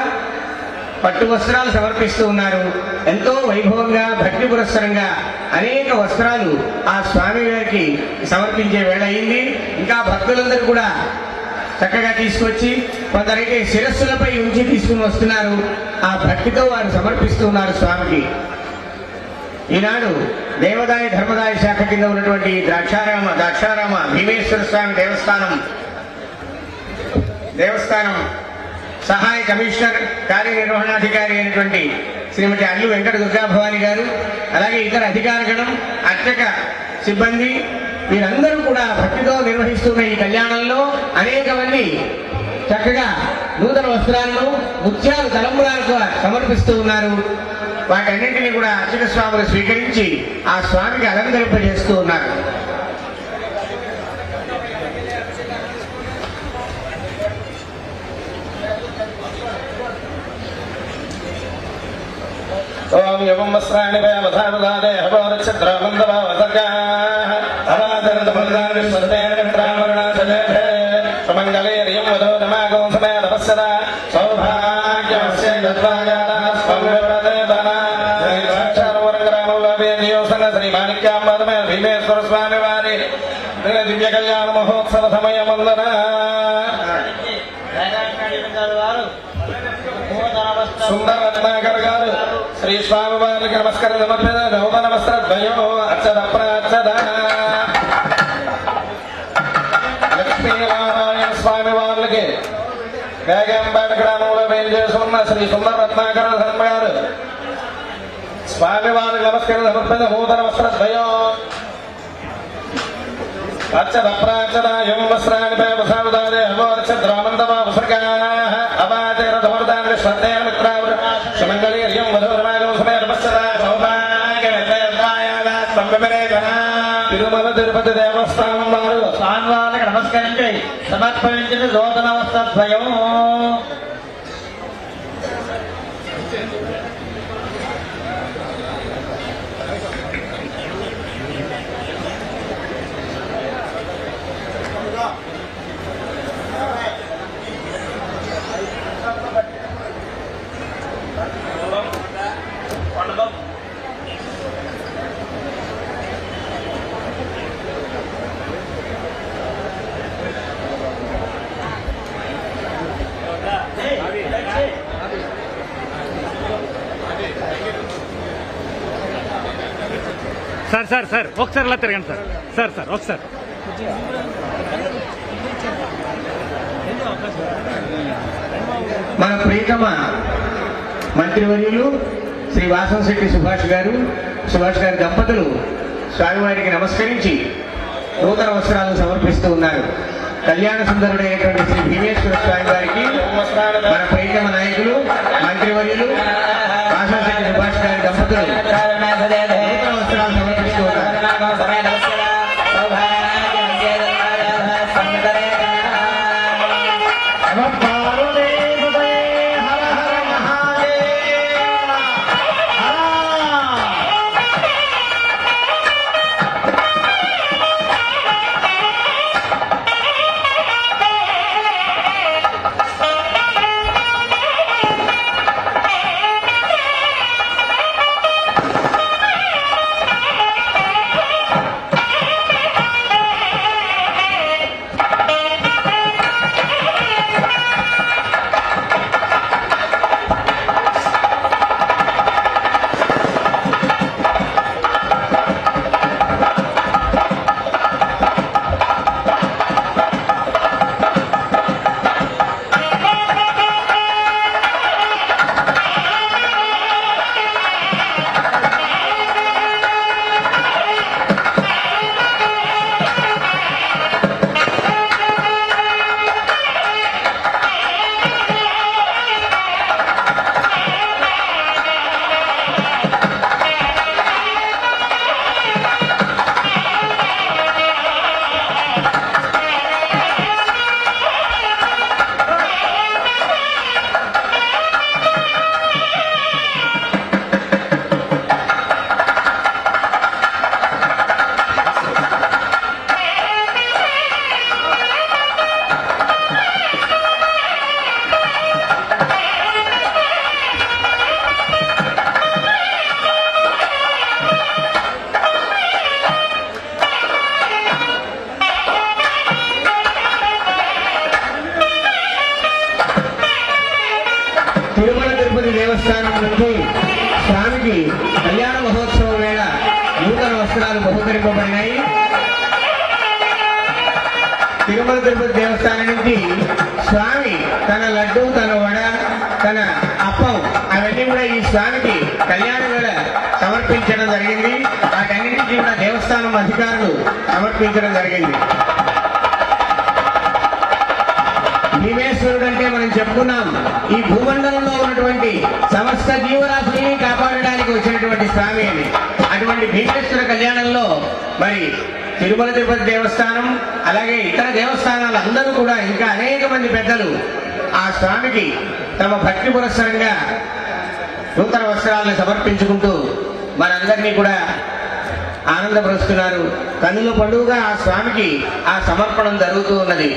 పట్టు వస్త్రాలు సమర్పిస్తూ ఉన్నారు. ఎంతో వైభవంగా భక్తి పురస్సరంగా అనేక వస్త్రాలు ఆ స్వామి వారికి సమర్పించే వేళ అయింది. ఇంకా భక్తులందరూ కూడా చక్కగా తీసుకొచ్చి కొందరైతే శిరస్సులపై ఉంచి తీసుకుని వస్తున్నారు. ఆ భక్తితో వారు సమర్పిస్తూ ఉన్నారు స్వామికి. ఈనాడు దేవదాయ ధర్మదాయ శాఖ కింద ఉన్నటువంటి ద్రాక్షారామ భీమేశ్వర స్వామి దేవస్థానం సహాయ కమిషనర్ కార్యనిర్వహణాధికారి అయినటువంటి శ్రీమతి అల్లు వెంకట దుర్గాభవాని గారు, అలాగే ఇతర అధికారగణం, అర్చక సిబ్బంది వీరందరూ కూడా భక్తితో నిర్వహిస్తున్న ఈ కళ్యాణంలో అనేక మంది చక్కగా నూతన వస్త్రాలను ముత్యాలు తలంబరాలకు సమర్పిస్తూ ఉన్నారు. వాటన్నింటినీ కూడా అర్చక స్వాములు స్వీకరించి ఆ స్వామికి అలంకరింపజేస్తూ ఉన్నారు. ఓం యం వస్త్రాణి వధారుదాదే హవరక్షద్రామందభావసర్గాః అవాదరదమర్దాని స్వర్తేన మిత్రామరుణాసజేభే సుమంగళే రియం వదోదమాగో సమయ తపస్సదా సౌభాగ్యమస్య దద్వాగాదాః స్వమివరదేదనా శ్రీరాక్షారవరంగరామల్లాభేదియోసన శ్రీ మాణిక్యాంబదమే భీమేశ్వర స్వామి వారి దివ్య కళ్యాణ మహోత్సవ సమయమందన సుందర రత్నాకర్ గారు శ్రీ స్వామి వారికి నమస్కారం సమర్పిత నూతన వస్త్రద్వయో అచ్చద ప్రాచ్చద లక్ష్మీనారాయణ స్వామి వారికి వేగంపేట గ్రామంలో వేలు చేసుకున్న శ్రీ సుందర రత్నాకర శర్మ గారు స్వామి వారికి నమస్కారం సమర్పిత నూతన వస్త్రద్వయో అచ్చద ప్రాచ్చద యం వస్త్రాణి వసావదాదే హవోర్చద్రామందవాసర్గాః అవాదే రథవర్దాని శ్రద్ధేన మిత్రావృ సుమంగళే రియం వధోరమాగో సమయ నమస్సదా సౌభాగ్యమేదాయాదాః సంభవేదనా తిరుమల తిరుపతి దేవస్థానం వారు స్వామివారికి నమస్కరించి సమర్పించిన నూతన వస్త్రద్వయం. సార్ సార్ సార్ ఒకసారి ఇలా తిరగండి సార్. సార్ సార్ ఒకసారి మన ప్రియతమ మంత్రివర్యులు శ్రీ వాసంశెట్టి సుభాష్ గారి దంపతులు స్వామివారికి నమస్కరించి నూతన వస్త్రాలను సమర్పిస్తూ ఉన్నారు. కళ్యాణ సుందరుడైనటువంటి శ్రీ భీమేశ్వర స్వామి వారికి మన ప్రియతమ నాయకులు మంత్రివర్యులు వాసంశెట్టి సుభాష్ గారి దంపతులు నూతన వస్త్రాలు సమర్పిస్తూ ఉన్నారు. తిరుమల తిరుపతి దేవస్థానం నుంచి స్వామి తన లడ్డు, తన వడ, తన అప్పం అవన్నీ కూడా ఈ స్వామికి కళ్యాణ వేళ సమర్పించడం జరిగింది. వాటన్నింటినీ కూడా దేవస్థానం అధికారులు సమర్పించడం జరిగింది. భీమేశ్వరుడు అంటే మనం చెప్పుకున్నాం, ఈ భూమండలంలో ఉన్నటువంటి సమస్త జీవరాశుల్ని కాపాడడానికి వచ్చినటువంటి స్వామి అని. అటువంటి భీమేశ్వర కళ్యాణంలో మరి తిరుమల తిరుపతి దేవస్థానం అలాగే ఇతర దేవస్థానాలు అందరూ కూడా ఇంకా అనేక మంది పెద్దలు ఆ స్వామికి తమ భక్తి పురస్సరంగా నూతన వస్త్రాలను సమర్పించుకుంటూ మనందరినీ కూడా ఆనందపరుస్తున్నారు. కన్నుల పండుగగా ఆ స్వామికి ఆ సమర్పణం జరుగుతూ ఉన్నది.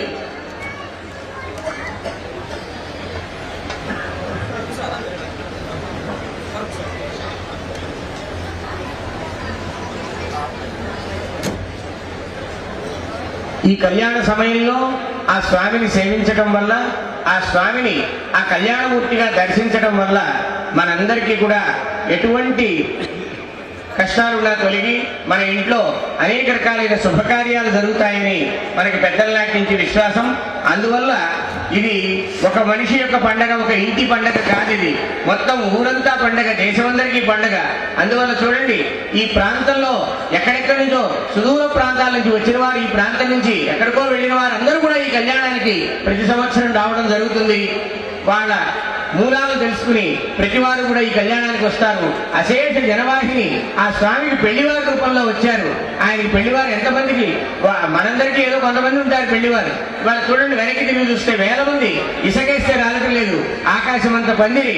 ఈ కళ్యాణ సమయంలో ఆ స్వామిని సేవించడం వల్ల, ఆ స్వామిని ఆ కళ్యాణమూర్తిగా దర్శించడం వల్ల మనందరికీ కూడా ఎటువంటి కష్టాలున్నా తొలగి మన ఇంట్లో అనేక రకాలైన శుభకార్యాలు జరుగుతాయని మనకి పెద్దల నాటి నుంచి విశ్వాసం. అందువల్ల ఇది ఒక మనిషి యొక్క పండగ, ఒక ఇంటి పండగ కాదు, ఇది మొత్తం ఊరంతా పండగ, దేశమందరికీ పండగ. అందువల్ల చూడండి, ఈ ప్రాంతంలో ఎక్కడెక్కడి నుంచో సుదూర ప్రాంతాల నుంచి వచ్చిన వారు, ఈ ప్రాంతం నుంచి ఎక్కడికో వెళ్ళిన వారు అందరూ కూడా ఈ కళ్యాణానికి ప్రతి సంవత్సరం రావడం జరుగుతుంది. వాళ్ళ మూలాలు తెలుసుకుని ప్రతి వారు కూడా ఈ కళ్యాణానికి వస్తారు. అశేష జనవాహిని ఆ స్వామికి పెళ్లివారి రూపంలో వచ్చారు. ఆయనకి పెళ్లివారు ఎంతమందికి, మనందరికీ ఏదో కొంతమంది ఉంటారు పెళ్లివారు. వాళ్ళు చూడండి, వెనక్కి తిరిగి చూస్తే వేల మంది, ఇసకేస్తే రాలటం లేదు. ఆకాశం అంత పందిరి,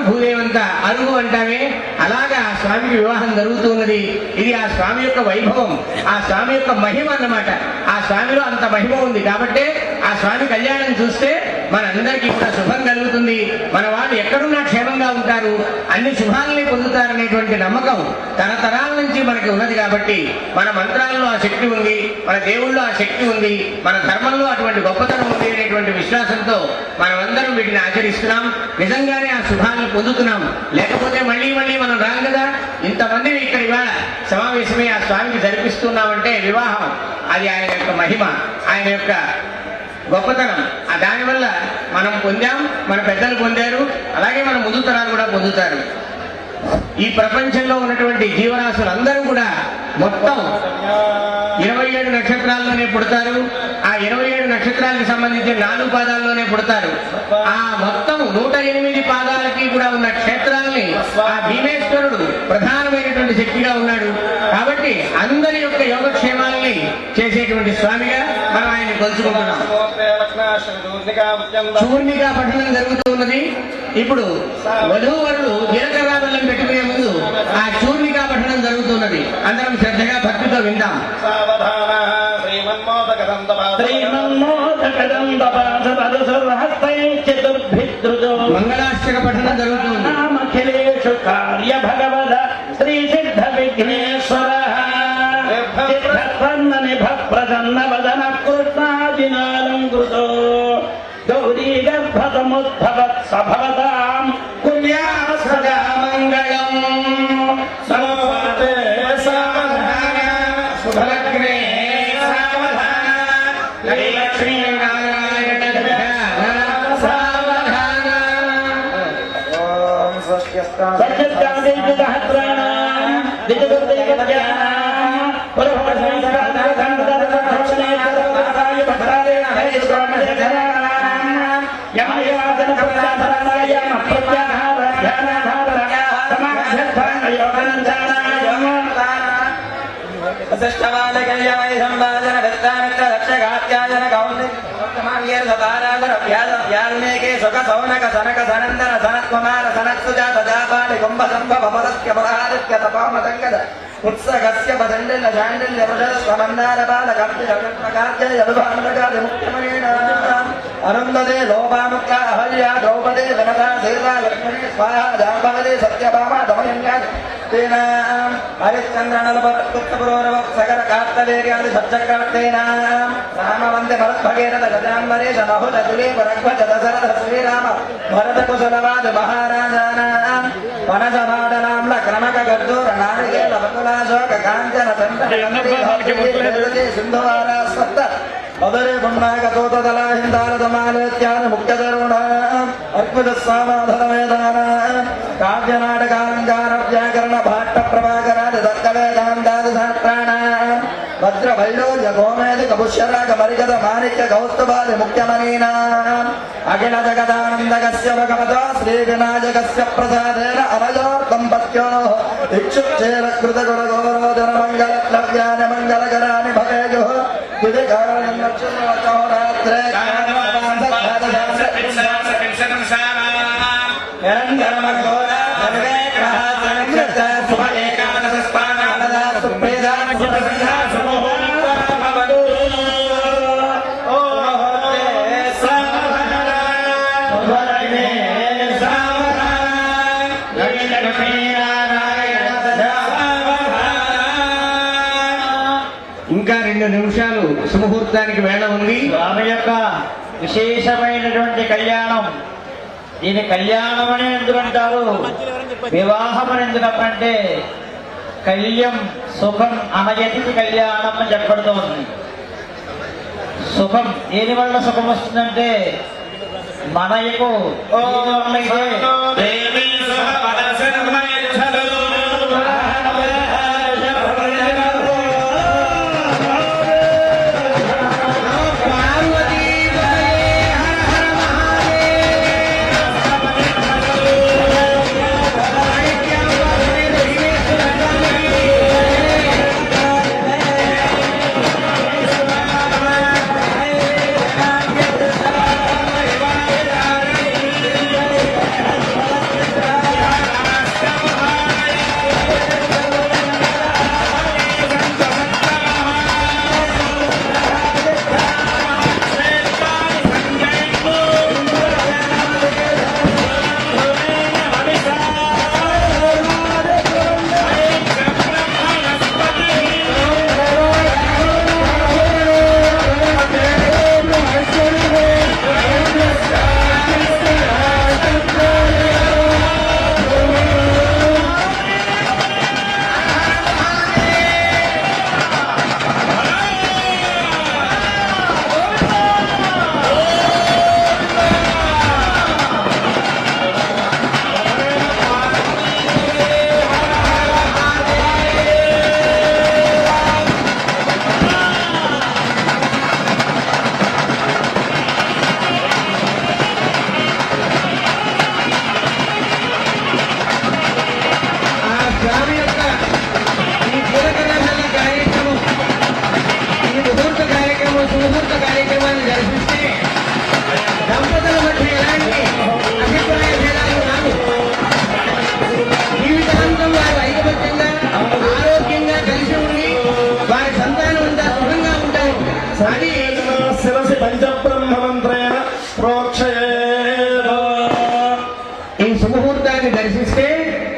భూదేవంత అరుగు అంటామే, అలాగా ఆ స్వామికి వివాహం జరుగుతున్నది. ఇది ఆ స్వామి యొక్క వైభవం, ఆ స్వామి యొక్క మహిమ అన్నమాట. ఆ స్వామిలో అంత మహిమ ఉంది కాబట్టే ఆ స్వామి కళ్యాణం చూస్తే మనందరికీ కూడా శుభం కలుగుతుంది. మన వాళ్ళు ఎక్కడున్నా క్షేమంగా ఉంటారు, అన్ని శుభాలని పొందుతారనేటువంటి నమ్మకం తరతరాల నుంచి మనకి ఉన్నది. కాబట్టి మన మంత్రాల్లో ఆ శక్తి ఉంది, మన దేవుళ్ళో ఆ శక్తి ఉంది, మన ధర్మంలో అటువంటి గొప్పతనం ఉంది అనేటువంటి విశ్వాసంతో మనమందరం వీటిని ఆచరిస్తున్నాం. నిజంగానే ఆ శుభాలను పొందుతున్నాం. లేకపోతే మళ్ళీ మళ్ళీ మనం రాం కదా. ఇంతమంది ఇక్కడ ఇవాళ సమావేశమే ఆ స్వామికి జరిపిస్తున్నామంటే వివాహం అది ఆయన యొక్క మహిమ, ఆయన యొక్క గొప్పతనం. దానివల్ల మనం పొందాం, మన పెద్దలు పొందారు, అలాగే మన ముందు తరాలు కూడా పొందుతారు. ఈ ప్రపంచంలో ఉన్నటువంటి జీవరాశులందరూ కూడా మొత్తం 27 నక్షత్రాల్లోనే పుడతారు. ఆ 27 నక్షత్రాలకు సంబంధించిన 4 పాదాల్లోనే పుడతారు. ఆ మొత్తం 108 పాదాలకి కూడా ఉన్న క్షేత్రాల్ని ఆ భీమేశ్వరుడు ప్రధానమైనటువంటి శక్తిగా ఉన్నాడు. కాబట్టి అందరి యొక్క యోగక్షేమాలని చేసేటువంటి స్వామిగా మనం ఆయన కొలుచుకుంటున్నాం. చూర్ణికా పఠనం జరుగుతూ ఉన్నది. ఇప్పుడు వధూవరులు జీలకర్ర బెల్లం పెట్టుకునే ముందు ఆ చూర్ణికా పఠనం జరుగుతున్నది. అందరం శ్రద్ధగా భక్తితో విందాం. మంగళాష్టక పఠనం జరుగుతుంది. కార్య భగవద శ్రీ సిద్ధ విఘ్నేశ్వర ప్రసన్న వదన కృష్ణాజినాలంకృతో గౌరీ గర్భసముద్భవత్ సభవతాం పుణ్యాః సదా మంగళం. సమవతే సావధాన శుభలగ్నే సావధాన లక్ష్మీ నారాయణ సావధాన. ఓం సత్యస్కాంతి సహస్రాణాం దిజగృతేకజ్ఞానాం సుఖ సౌనక సనక సనందన సనత్కుమార సనత్సుజాత జాపాలి కుంభ సంభవ పదస్య పరాదిత్య తపామదంగద ఉత్సగస్య పదండిల్ల శాండిల్య వృషస్వ మందార బాల కర్తి రత్నకార్య యదుభామనగాది ముఖ్యమనేన అరుంధతే లోపాముక్త అహల్య ద్రౌపదే వనదా సీతా లక్ష్మీ స్వాహా జాంబవదే సత్యభామ దమయంగా తేన హరిశ్చంద్రనలపురవ సగర కార్తవేర్యాది సచ్చక్రవర్తేన రామవందే భరద్భగేరథ గజాంబరేశ బహుళ దులీప రఘ్వజ దశరథ శ్రీరామ భరత కుశలవాద మహారాజానాం వనజమాడనాంల క్రమక గర్దూర నారికేల బకులాశోక కాంచన సంత సింధువార సప్త अदरे पुण्णाकतोतदला हिन्दारदमालेत्यान मुक्ततरुण अर्पितस्वामाधनवेदान काव्यनाटकालङ्कार व्याकरण भाट्ट प्रभाकराद दत्तवेदान्तादिशास्त्राण वज्रवैडूर्य गोमेदि कपुष्यराग मरिगद माणिक्य कौस्तुभादि मुख्यमनीना अखिल जगदानन्दकस्य भगवतो श्रीविनायकस्य प्रसादेन अनयोर्दम्पत्योः इक्षुक्षेरकृतगुणगौरोदर मङ्गलद्रव्यानि मङ्गलकराणि भवेयुः विधिकारणं लक्ष्मणचौरात्रे ఇంకా 2 నిమిషాలు సుముహూర్తానికి వేళ ఉంది. స్వామి యొక్క విశేషమైనటువంటి కళ్యాణం. దీని కళ్యాణం అని ఎందుకంటారు, వివాహం అని ఎందుకంటే కళ్యం సుఖం అనయతికి కళ్యాణం అని చెప్పబడుతోంది. సుఖం దేని వల్ల సుఖం వస్తుందంటే మనకు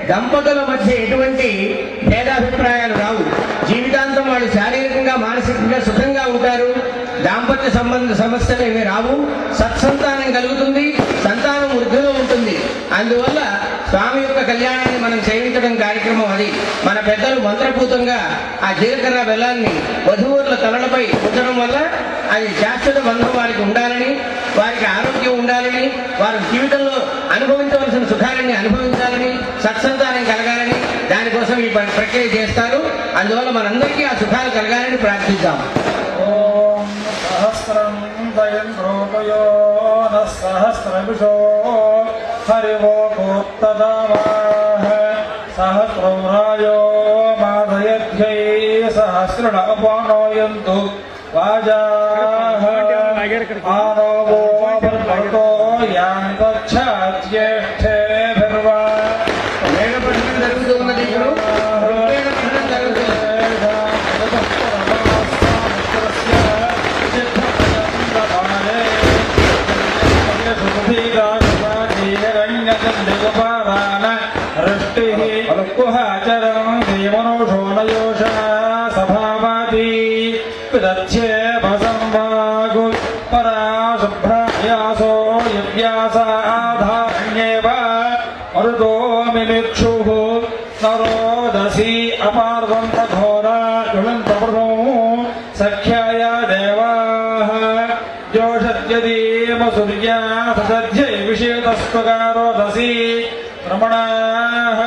దంపతుల మధ్య ఎటువంటి భేదాభిప్రాయాలు రావు. జీవితాంతం వాళ్ళు శారీరకంగా మానసికంగా సుఖంగా ఉంటారు. దాంపత్య సంబంధ సమస్యలు ఏమీ రావు. సత్సంతానం కలుగుతుంది. సంతానం వృద్ధిలో ఉంటుంది. అందువల్ల స్వామి యొక్క కళ్యాణాన్ని మనం చేయించడం కార్యక్రమం అది. మన పెద్దలు మంత్రపూతంగా ఆ జీలకర్ర బెల్లాన్ని వధువుల తలలపై ఉంచడం వల్ల అది శాశ్వత బంధం వారికి ఉండాలని, వారికి ఆరోగ్యం ఉండాలని, వారి జీవితంలో అనుభవించవలసిన సుఖాలని అనుభవించాలని, సత్సంతానం కలగాలని దానికోసం ఈ ప్రక్రియ చేస్తారు. అందువల్ల మనందరికీ ఆ సుఖాలు కలగాలని ప్రార్థిద్దాం. ఓం సహస్రం దయంద్రోపయో సహస్రవిషో హరివోత్తదావాహ సహస్రౌరాయో మాదయధ్యై సహస్రనపానోయంతు వాజాః ఆనవో పర్వతో యాంగచ్ఛాజ్యేష్ఠేభిర్వా వేగపఠనం జరుగుతున్నది. ఇప్పుడు ఋగ్వేదపఠనం జరుగుతుంది. కుహాచరం దేవనోషో నయోష సభావాది పిదచ్చేపసంవాగు పరాశుభ్రాయాసో యవ్యాసాధారణ్యేవ మరుదో మిమిక్షుః నరోదసి అపార్వంత ఘోర జ్వలంత సఖ్యాయ దేవాః సత్యదీమ సూర్యా సత్యై విషేతస్వకారోదసి రమణాః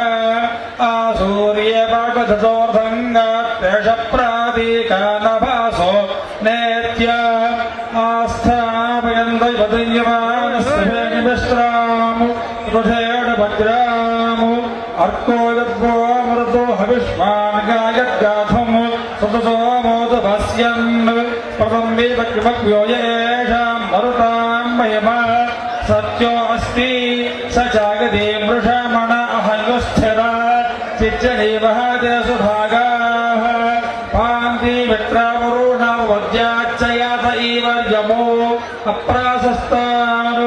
ఆసూర్య పాకధోర్ధంగాత్యేష ప్రాదీకానభాసో నేత్య ఆస్థాపయంత పదయ్యమానస్వేనిమిశ్రాము రుధేణ భద్రాము అర్కోయద్వో మృదో హవిష్మాన్ గాయద్గాథం సుతసోమోద భాస్యన్ ప్రథమ్యేషాం మరుతాం మయమ సత్యో అస్తి స జాగదే వృషమణ అహయోస్థిర చిచ్చనీవహతే సుభాగాః పాంతి మిత్రావరుణావద్యాచ్చయాత ఇవ యమో అప్రాసస్తాను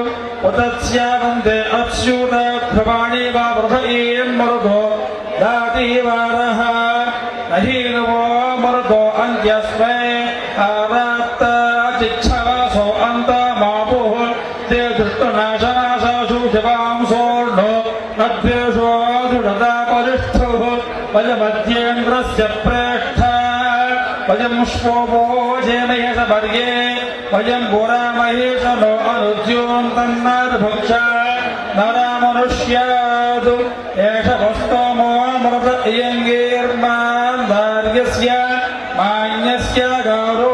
ఉతస్యావంతే అచ్యుత ధ్రువాణి వా వృధ ఏం మరుదో దాతివారః నహీనవో మరుదో అంత్యస్మై ఆరాత్త చిచ్చవాసో అంతమాపుః తే దృష్టనాశనాశాశు శవాంసోర్ణో నద్వేషో దృఢతా పరిష్ఠుః వయమధ్యేంద్రస్య ప్రేష్ఠ వయం శ్వోభో జేమహేష వర్గే వయం పురామహేషనో అనుద్యోంతన్నార్భక్ష నరామనుష్యాదు ఏష వస్తోమో మృత ఇయంగేర్మాన్ దార్యస్య మాన్యస్య గారో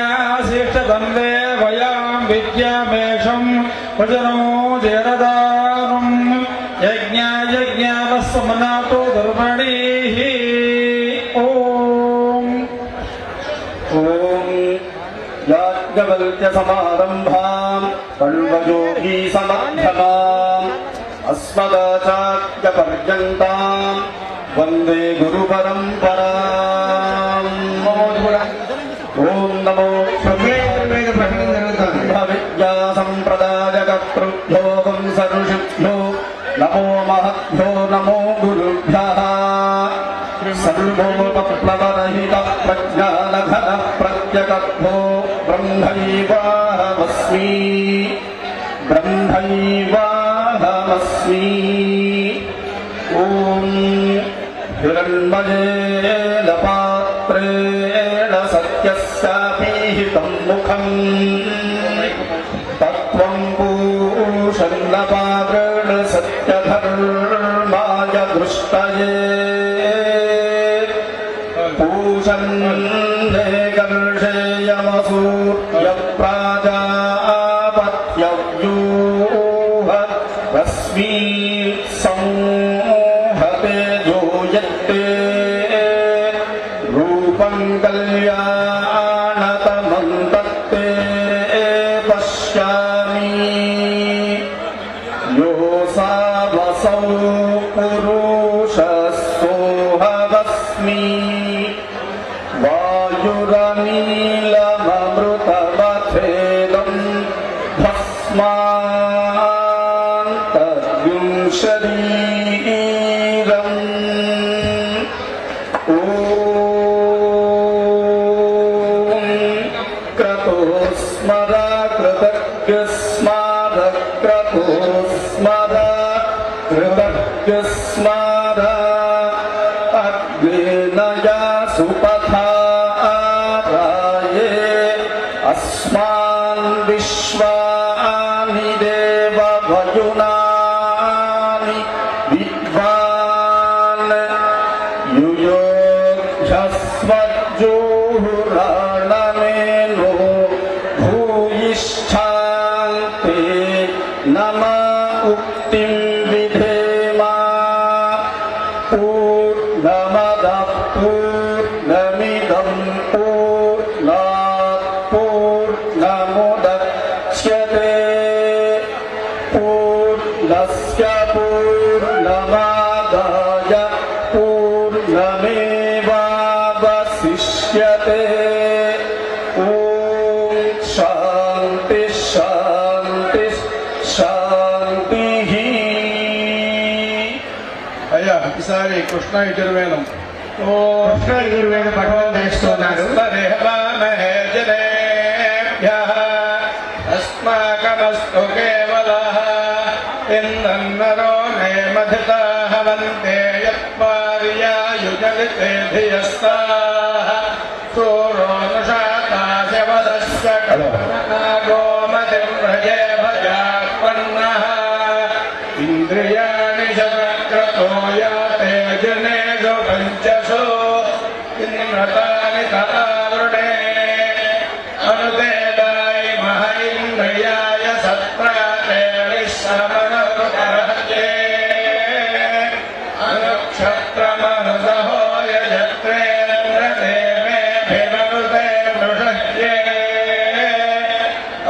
ఏషాయాశిష్టదందే వయాం విద్యామేషం వచనో జరదానం యజ్ఞావస్మనాతో ధర్మణీః ఓం ఓం యాజ్ఞవల్క్య సమారంభాం కల్వయోగీ సమధ్యమాం అస్మదాచార్య పర్యంతాం వందే గురు పరంపరాం. ఓం నమో మీద పఠనం జరుగుతోంది. విద్యా సంప్రదాయకర్తృభ్యో వంశఋషిభ్యో నమో మహద్భ్యో నమో గురుభ్యః. సర్వోపప్లవరహిత ప్రజ్ఞానఘన ప్రత్యగర్భో బ్రహ్మైవాహమస్మి బ్రహ్మైవాహమస్మి. ఓం హిరణ్మయేన పాత్రేణ సత్యస్యాపీహితం ముఖం తత్వం పూషన్నపాత్రేణ సత్యధర్మాయ దృష్టయే పూషన్నే గర్షేయమసూర్య ప్రాజాపత్యవ్యూహ రశ్మీ సంహతే జోయత్తే రూపం కళ్యాణతమం తత్తే పశ్యామి యోసావసౌ పురుషస్తోహవస్మి వాయురనీలమమృతమథేదం భస్మాంతర్యం శరీరం. ఓం క్రతోస్మర కృతజ్ఞస్మర క్రతోస్మర కృతజ్ఞస్మర అగ్నేనయా సుపథారాయే అస్మాన్ విశ్వాని దేవ వయునాని విద్వాన్ యుయోధ్యస్వజ్జోహురాణమేనో భూయిష్ఠాంతే నమ ఉక్తిం విధేమా. పూర్ణమదః పూర్ణమిదం పూర్ణాత్ పూర్ణముదచ్యతే పూర్ణస్య పూర్ణమాదాయ పూర్ణమేవావశిష్యతే. ఓం శాంతి శాంతి శాంతిః. అయ్యా ఈసారి కృష్ణ యజుర్వేదం కృష్ణ యజుర్వేద పఠనం చేస్తున్నారు. अस्माकमस्तु केवलः इन्दन्नरो नेमधिताः वन्ते यत्पार्यायुजलिते धियस्ताः सूरो नुषातास्य वदस्य गोमतिं व्रजे भजात्पन्नः इन्द्रियाणि शतक्रतो याते जनेषु पञ्चसु इन्द्रतानि तथावृणे अनुदेदाय मह इन्द्रियाय सत्राते विश्रमणोपरहते अनुक्षत्रमनुसहो यजत्रेन्द्रदेवेऽभिमनुते मृषह्ये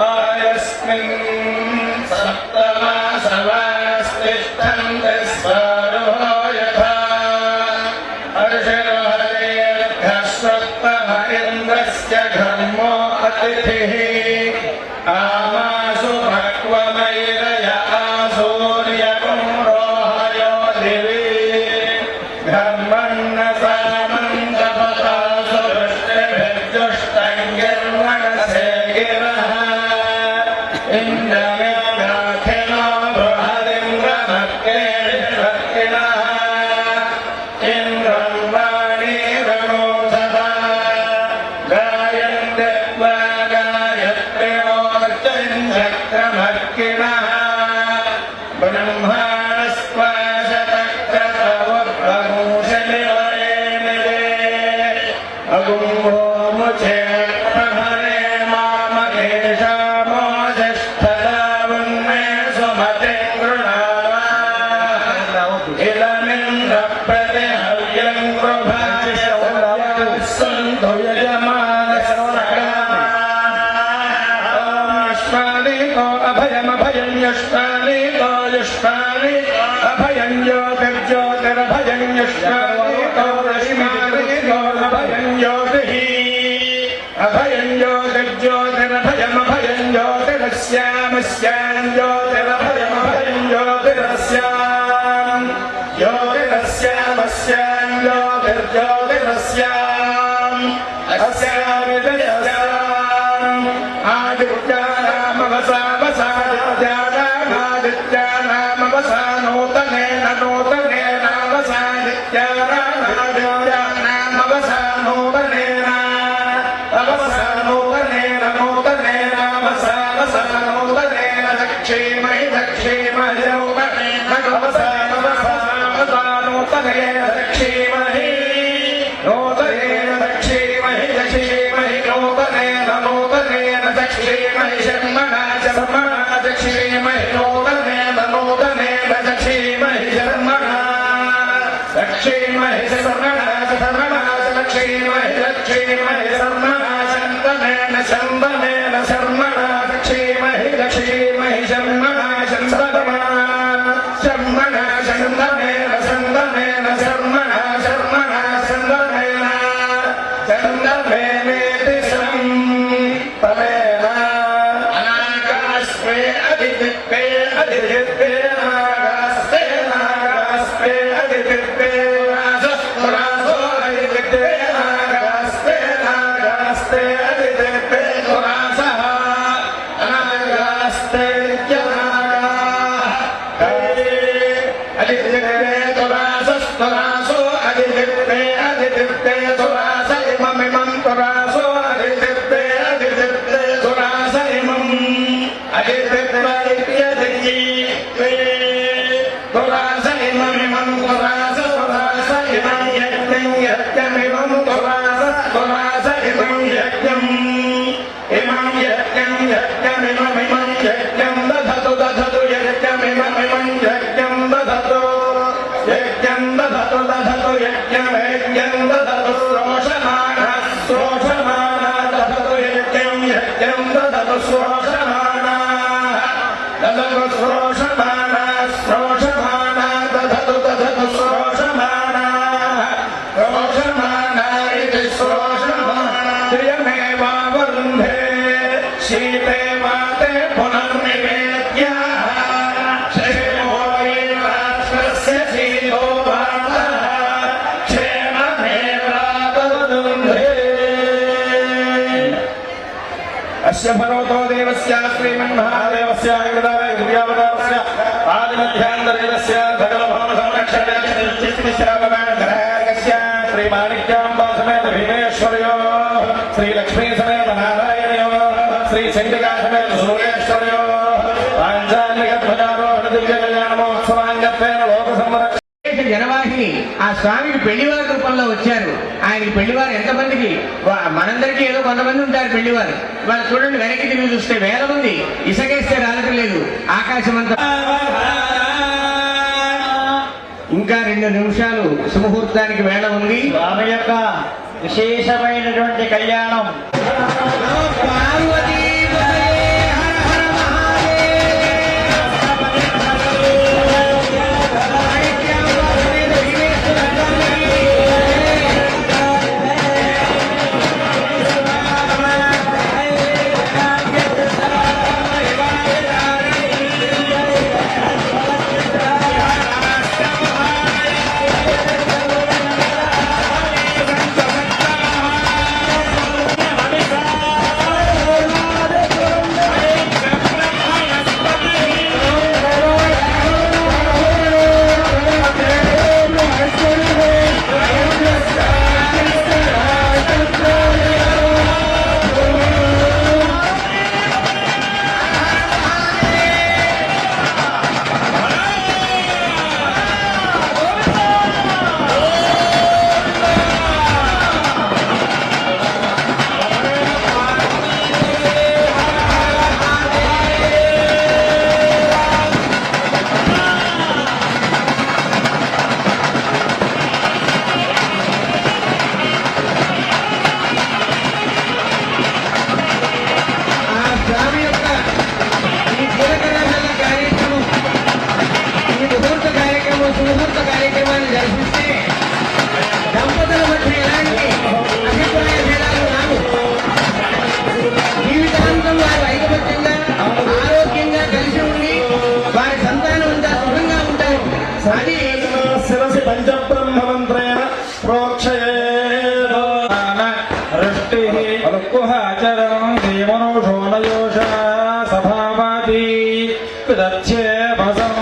आयस्मिन् सप्तमासवास्तिष्ठन्ति स्वारुहो यथा अर्षिणो हरेर्घस्वत्तम इन्द्रस्य घर्मो अतिथिः आमासु भक्वमैरय आसूर्यपुंरोहयो दिवि घर्मन्न सामन्तपतासु वृष्टिभिर्जुष्टङ्गिर्मणसे गिरः इन्द्रमित्राखिनो बृहदिन्द्रमक्केरिष्वक्किनः इन्द्रं वाणीरणो सदा गायन्ते त्वा गायत्र्योर्चक्रमक्किनः ब्रह्माणस्त्वा शतक्रतवप्रभूषनिलये अगुम्भो मुचे प्रहरे मामकेशामोऽधिष्ठदावन्मे सुमते गृणावा इदमिन्द्रप्रतिहव्यं गृभासन्तु यजमानस्मरणीको अभयमभयं युष्मानीको युष्मानीको अभयं ज्योतिर्ज्योतिरभयं युष्मानीको रश्मानीको अभयं ज्योतिः अभयं ज्योतिर्ज्योतिरभयमभयं ज्योतिरस्यामस्यां ज्योतिरभयमभयं ज्योतिरस्यां ज्योतिरस्यामस्यां ज्योतिर्ज्योतिरस्याम् अस्यामिदस्याम् आदित्यानामवसावसादित्यानामादित्यानामवसा नूतनेन नूतनेनावसादित्यानामादित्यानामवसा नूतनेन अवसा नूतनेन नूतनेनावसावसा नूतनेन दक्षीमहि दक्षीमहि नूतनेन अवसावसा नूतनेन दक्षीमहि नूतनेन दक्षीमहि दक्षीमहि नूतनेन नूतनेन दक्षीमहि शर्मणा शर्मणा दक्षीमहि नूतनेन नूतनेन दक्षीमहि शर्मणा दक्षीमहि शर्मणा शर्मणा दक्षीमहि दक्षीमहि शर्मणा शन्दनेन शन्दनेन शर्मणा दक्षीमहि दक्षीमहि शर्मणा शन्दना शर्मणा शन्दनेन शन्दनेन शर्मणा शर्मणा शन्दनेन चन्दमेनेति तमेन अनाकास्ते अधिदिक्ते अधिदिक्ते नागास्ते नागास्ते अधिदिक्ते रासो अधिदिक्ते नागास्ते नागास्ते अधिदिक्ते रासः अनागास्ते इत्यनागाः अधिदिक्ते तुरासस्तुरासो अधिदिक्ते अधिदिक्ते तुरास इममिमं तुरासो अधिदिक्ते अधिदिक्ते तुरास इमम् अधिदिक्ते इत्यधिक्ते तुरास इममिमं तुरास तुरास इमं यज्ञं यज्ञमिमं तुरास तुरास इमं यज्ञम् इमं यज्ञं यज्ञमिममिमं यज्ञं दधतु दधतु यज्ञमिममिमं यज्ञं दधतु यज्ञं दधतु दधतु यज्ञं दधतु श्रोषमाणः श्रोषमाणः दधतु यज्ञं दधतु श्रोषमाणः दधतु श्रोषमाणः श्रोषमाणः दधतु दधतु श्रोषमाणः श्रोषमाणः इति श्रोषमाणः प्रियमेवावरुन्धे शीते वाते पुनर्निवेद्यः क्षेमो वै राष्ट्रस्य शीतो वातः क्षेममेवावरुन्धे अस्य भगवतो देवस्य श्रीमन्महादेवस्य हृदयावतारस्य आदिमध्यान्तरेदस्य सकलभवनसंरक्षणस्य श्रीमाणिक्याम्बा समेत भीमेश्वर्यो श्रीलक्ष्मी समेत नारायणयो శ్రీ చండికాశమేత సూర్యేశ్వర్యో పాంచాలికధ్వజారోహణ దివ్య కళ్యాణ మహోత్సవాంగత్వేన లోక సంరక్షణ జనవాహిని ఆ స్వామికి పెళ్లివారి రూపంలో వచ్చారు. ఆయనకి పెళ్లివారు ఎంతమందికి మనందరికీ ఏదో కొంతమంది ఉంటారు పెళ్లివారు. వాళ్ళు చూడండి, వెనక్కి తిరిగి చూస్తే వేల మంది, ఇసకేస్తే రాలటం లేదు ఆకాశం అంతా. ఇంకా 2 నిమిషాలు సుముహూర్తానికి వేళ ఉంది. స్వామి యొక్క విశేషమైనటువంటి కళ్యాణం. పార్వతీ సుముహూర్త కార్యక్రమాన్ని జరిపిస్తే దంపతుల మధ్య ఎలాంటి అభిప్రాయ భేదాలు రావు. జీవితాంతం వారు ఐకమత్యంగా ఆరోగ్యంగా కలిసి ఉండి వారి సంతానం అంతా సుఖంగా ఉంటారు. అది శిరసి పంచబ్రహ్మమంత్రేణ ప్రోక్షయేచరణం దేవనోషోనయోష సభావాది పిదచ్చేపసంవాగు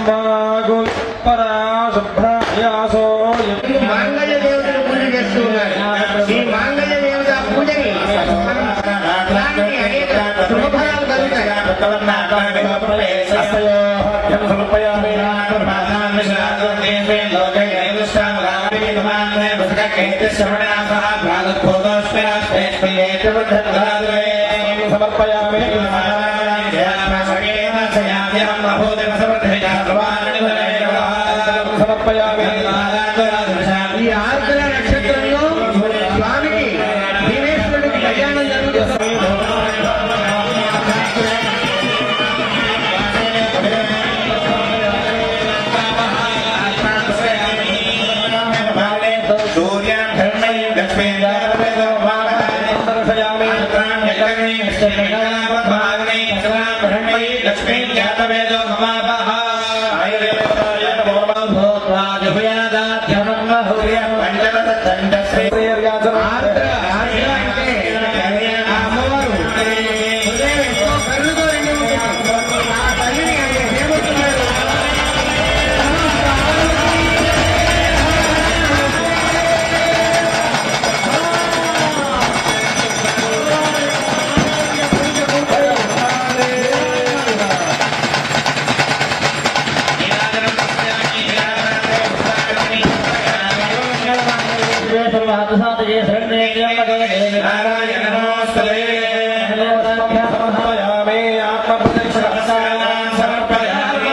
పరాశుభ్రాయాసో. మాంగళ్య దేవతను పూజ చేస్తూ ఉన్నారు. ఈ మాంగళ్య దేవత పూజని దానికి అనేక శుభఫలాలు కలుగుతాయి. సమర్పయామి. సమర్పయామి. ఈ ఆర్ద్ర నక్షత్రంలో స్వామికి భీమేశ్వరుడికి కళ్యాణం జరుగుతుంది. ఆర్ద్ర అంటే ఆ అమ్మవారు హృదయం ఎంతో కరుణతో నిండి ఉంటుంది. ఆ తల్లిని ఆయన ఏమవుతున్నారు? నారాయణ నమస్తే. సమర్పయామి. ఆత్మప్రదక్షిణాన్ని సమర్పయామి.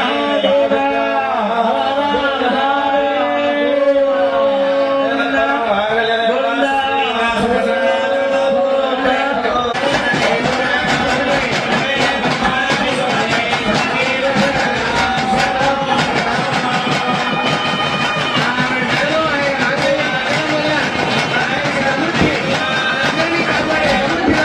అందరినీ కాపాడే అభివృద్ధి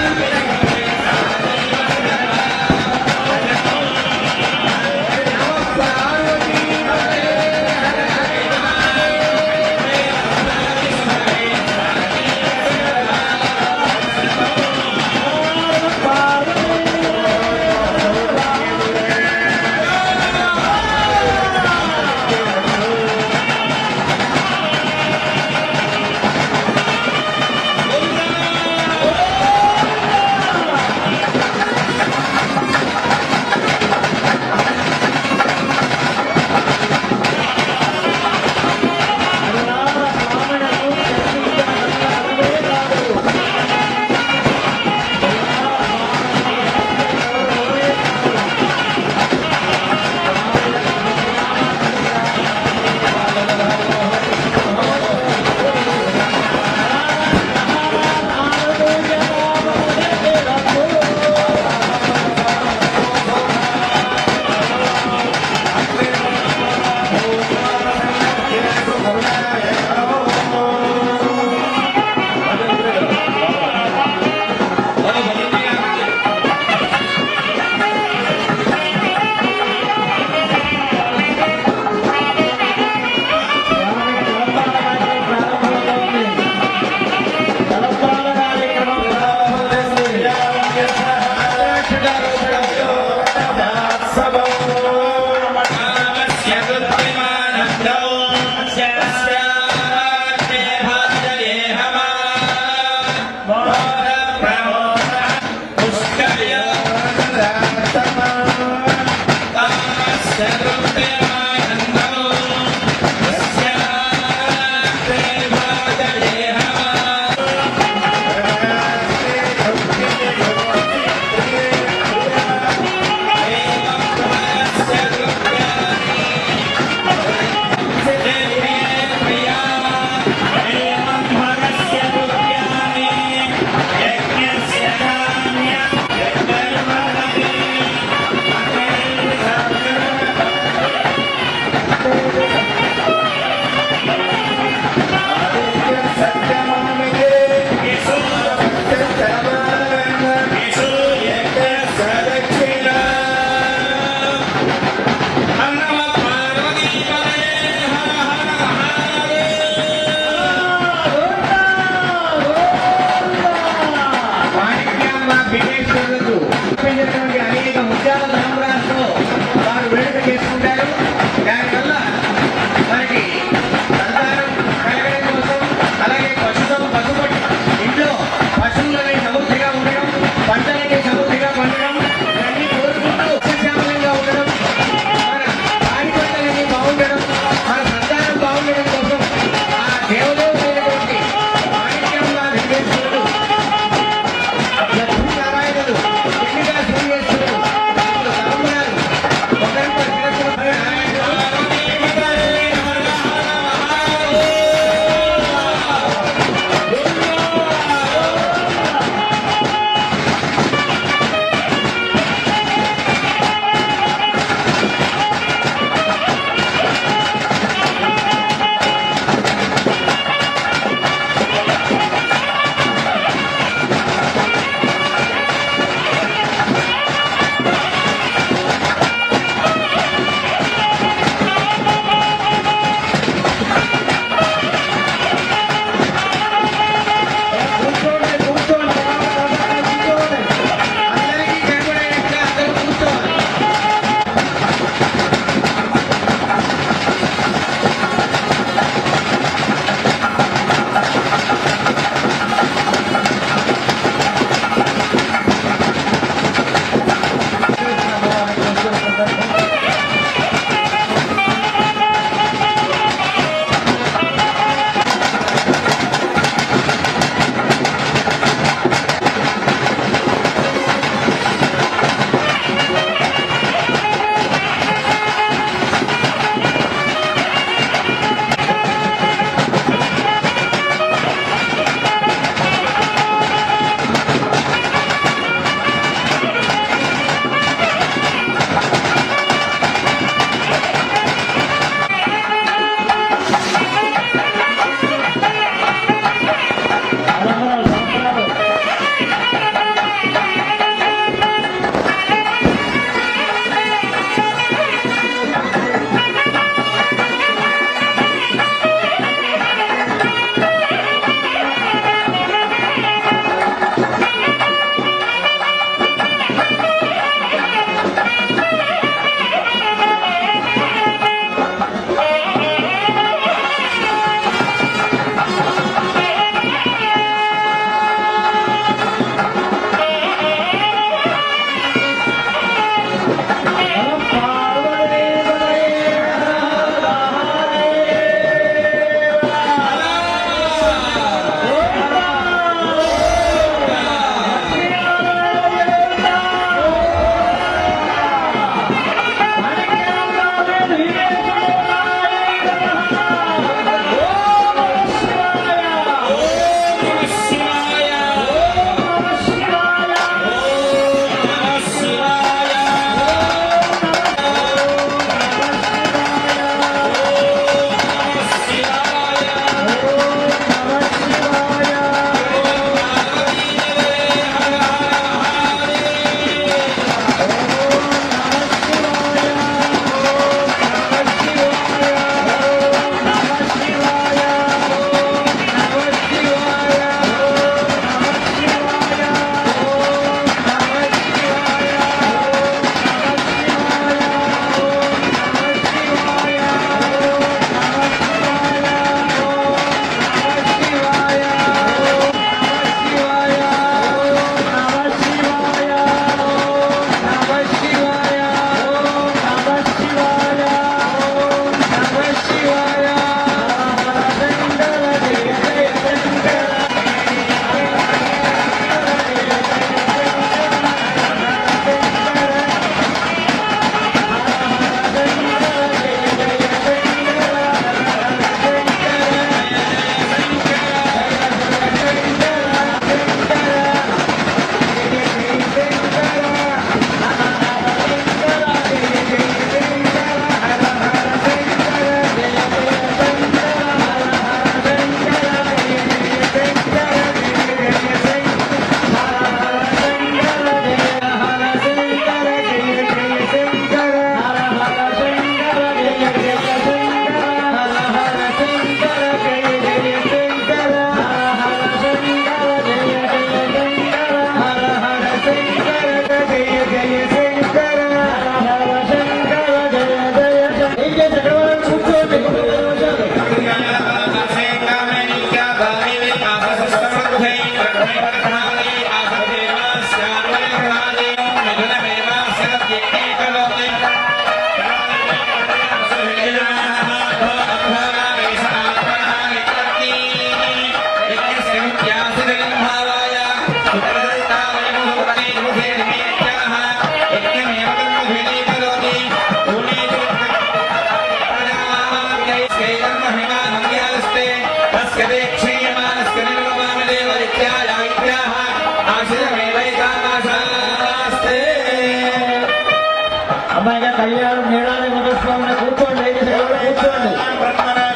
అమ్మాయిగా కళ్యాణం నీళ్ళని ముగిస్తామని కూర్చోండి, లేడీస్ ఎవరు కూర్చోండి,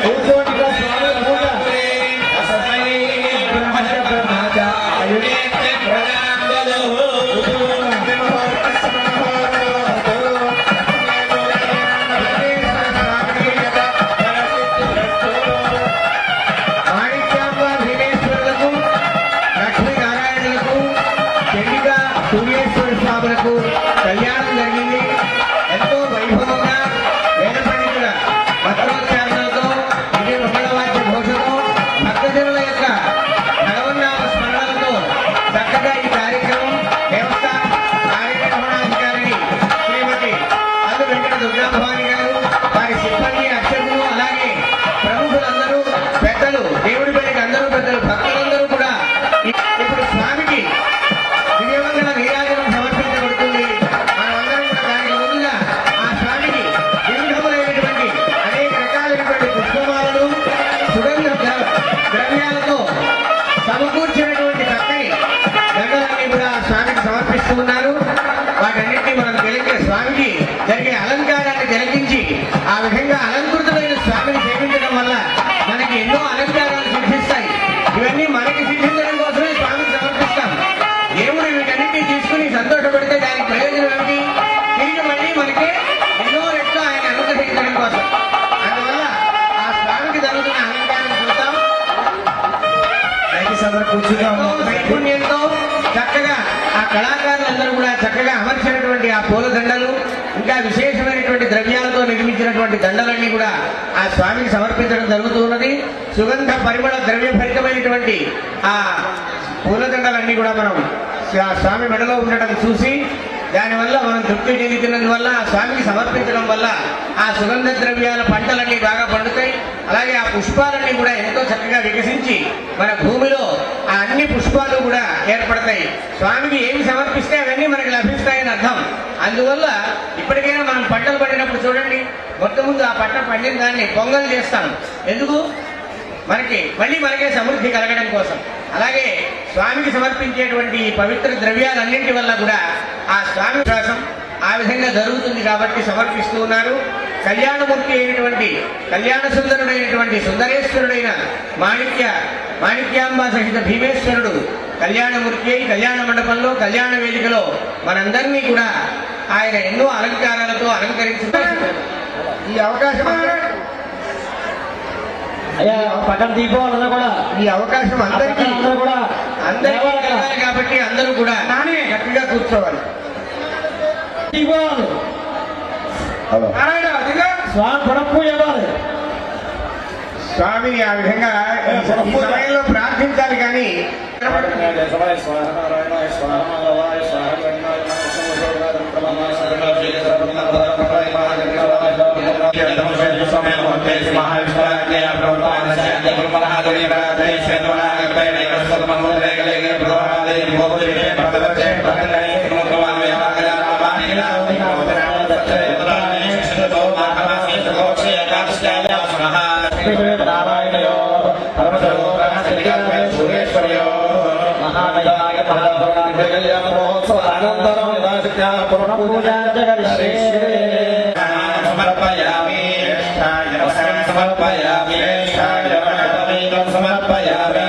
కూర్చోండి ఇక్కడ స్వామి పూజ. మాణిక్యాంబ భీమేశ్వరులకు, లక్ష్మీనారాయణులకు, చండిక సూర్యేశ్వర స్వాములకు కళ్యాణం జరిగింది. ఎంతో వైభవంగా వేద పండితుల మంత్రోచ్చారణలతో ఇది మంగళవాద్య ఘోషతో భక్తజనుల యొక్క భగవన్నామ స్మరణలతో చక్కగా ఈ కార్యక్రమం దేవస్థానం కార్యనిర్వహణాధికారిని శ్రీమతి అల్లు వెంకట దుర్గాభవాని గారు, వారి సిబ్బంది, అర్చకులు, అలాగే ప్రముఖులందరూ, పెద్దలు, దేవుడి పనికి అందరూ పెద్దలు, భక్తులందరూ కూడా ఇప్పుడు స్వామికి దివ్యమంగళ నీరాజనం సమర్పించబడుతుంది. మనమందరం కూడా దానికి ముందుగా ఆ స్వామికి వివిధములైనటువంటి అనేక రకాలైనటువంటి పుష్పమాలను, సుగంధ ద్రవ్యాలతో సమకూర్చినటువంటి చక్కని దండలన్నీ కూడా ఆ స్వామికి సమర్పిస్తూ ఉన్నారు. వాటన్నిటినీ మనం స్వామికి జరిగే అలంకారాన్ని తిలకించి ఆ విధంగా అలంకృతమైన స్వామిని సేవించడం వల్ల మనకి ఎన్నో అలంకారాలు సిద్ధిస్తాయి. ఇవన్నీ మనకి సిద్ధించడం కోసమే స్వామికి సమర్పిస్తాం. దేవుడు వీటన్నిటినీ తీసుకుని సంతోషపడితే దానికి ప్రయోజనం ఏమిటి? తిరిగి మళ్ళీ మనకి ఎన్నో రెట్లు ఆయన అనుగ్రహించడం కోసం. అందువల్ల ఆ స్వామికి జరుగుతున్న అలంకారం చూస్తాం. ఎంతో నైపుణ్యంతో చక్కగా ఆ కళాకారులందరూ కూడా చక్కగా అమర్చినటువంటి ఆ పూల దండలు, ఇంకా విశేషమైనటువంటి ద్రవ్యాలతో నిర్మించినటువంటి దండలన్నీ కూడా ఆ స్వామికి సమర్పించడం జరుగుతూ ఉన్నది. సుగంధ పరిమళ ద్రవ్యభరితమైనటువంటి ఆ పూల దండలన్నీ కూడా మనం ఆ స్వామి మెడలో ఉండటం చూసి దానివల్ల మనం తృప్తి చెందుతున్నందువల్ల ఆ స్వామికి సమర్పించడం వల్ల ఆ సుగంధ ద్రవ్యాల పంటలన్నీ బాగా పండుతాయి. అలాగే ఆ పుష్పాలన్నీ కూడా ఎంతో చక్కగా వికసించి మన భూమిలో ఆ అన్ని పుష్పాలు కూడా ఏర్పడతాయి. స్వామికి ఏమి సమర్పిస్తే అవన్నీ మనకి లభిస్తాయని అర్థం. అందువల్ల ఇప్పటికైనా మనం పంటలు పండినప్పుడు చూడండి, ముందు ఆ పంట పండిన దాన్ని పొంగల్ చేస్తాం. ఎందుకు? మళ్ళీ మనకే సమృద్ధి కలగడం కోసం. అలాగే స్వామికి సమర్పించేటువంటి ఈ పవిత్ర ద్రవ్యాలన్నింటి వల్ల కూడా ఆ స్వామి విశ్వాసం ఆ విధంగా జరుగుతుంది కాబట్టి సమర్పిస్తూ ఉన్నారు. కళ్యాణమూర్తి అయినటువంటి కళ్యాణ సుందరుడైనటువంటి సుందరేశ్వరుడైన మాణిక్యాంబ సహిత భీమేశ్వరుడు కళ్యాణమూర్తి అయి కళ్యాణ మండపంలో కళ్యాణ వేదికలో మనందరినీ కూడా ఆయన ఎన్నో అలంకారాలతో అలంకరించారు. ఈ అవకాశం అయ్యా పక్కన దీపావళి కూడా ఈ అవకాశం అందరికీ కూడా కలగాలి కాబట్టి అందరూ కూడా గట్టిగా కూర్చోవాలి. దీపావళి స్వామి పునఃపూజ ఇవ్వాలి. స్వామిని ఆ విధంగా ఈ సమయంలో ప్రార్థించాలి. కానీ నారాయణయో మహానయాయ అనంతరం సమర్పయామి సమర్పయామి సమర్పయామి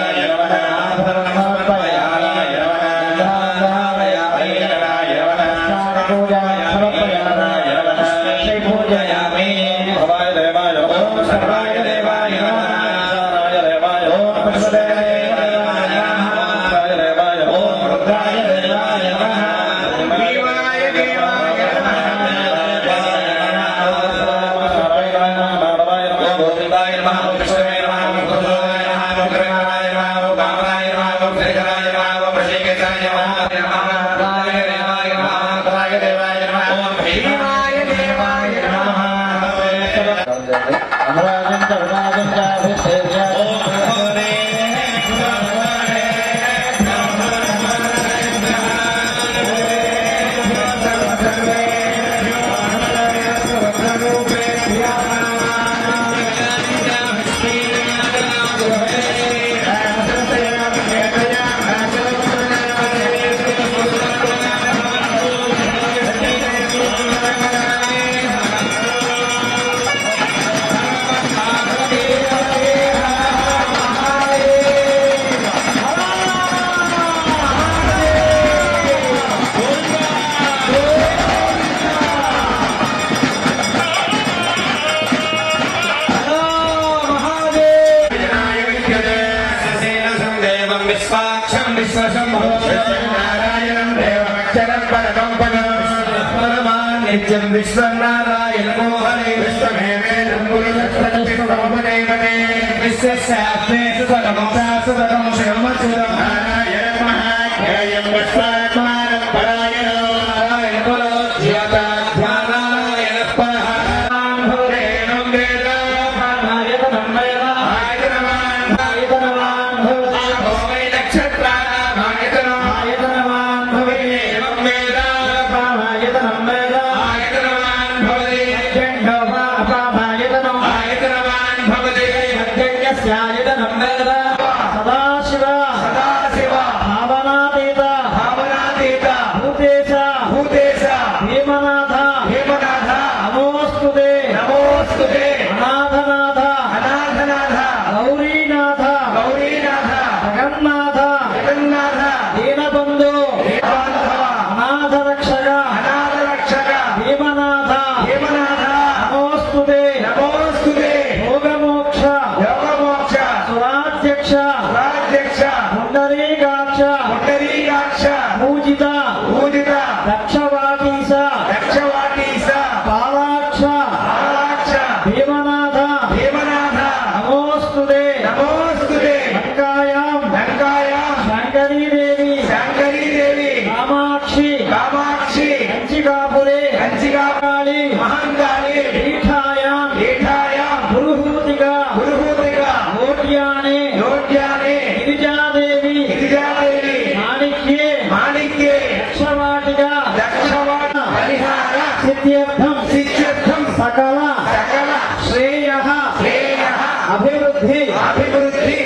అమరాజ నిత్యం విశ్వనారాయణ మోహనే విశ్వమేవేదం పురుషస్తమదేవతే విశ్వశాస్త్రే సుతమం శాస్త్రం శివమచ్యుతం నారాయణ మహాజ్ఞేయం విశ్వాత్మానం పరాయణో నారాయణ కులో ధ్యానారాయణ పరహాం భూరేణం వేద ఆయతనం వేద ఆయతనవాన్ ఆయతనవాన్ భవతి భోమై నక్షత్రాణాం ఆయతనం ఆయతనవాన్ భవతి ఏవం వేద ఆయతనం వేద ఆయతనవాన్ భవతి అపామాయతనం ఆయతనవాన్ భవతి యజ్ఞస్యాయతనం వేద సదాశివ సదాశివ భావనాతీత భావనాతీత భూతేశ భూతేశ భీమనాథ హేమనాథ నమోస్తుతే నమోస్తుతే అనాథనాథ అనాథనాథ గౌరీనాథ గౌరీనాథ జగన్నాథ జగన్నాథ దీనబంధు దేవాంధవ అనాథ రక్షక అనాథ రక్షక భీమనాథ హేమనాథ నమోస్తుతే నమోస్తుతే భోగమోక్ష యోగమోక్ష సురాధ్యక్ష రాజ్యక్ష పుండరీకాక్ష పుండరీకాక్ష పూజిత పూజిత దక్షవాటీస దక్షవాటీస పాలాక్ష పాలాక్ష భీమనాథ హేమనాథ నమోస్తుతే నమోస్తుతే లంకాయాం లంకాయాం శంకరీదేవి శంకరీదేవి కామాక్షి కామాక్షి కంచికాపురే కంచికాళి మహంకాళి పీఠాయాం పీఠాయాం పురుహూతిగా గురుహూతిక యోగ్యానే యోగ్యాని గిరిజాదేవి గిరిజాదేవి మాణిక్యే మాణిక్యే యక్షవాటిగా దక్షవాణ పరిహార సిద్ధ్యర్థం సిద్ధ్యర్థం సకల సకల శ్రేయ శ్రేయ అభివృద్ధి అభివృద్ధి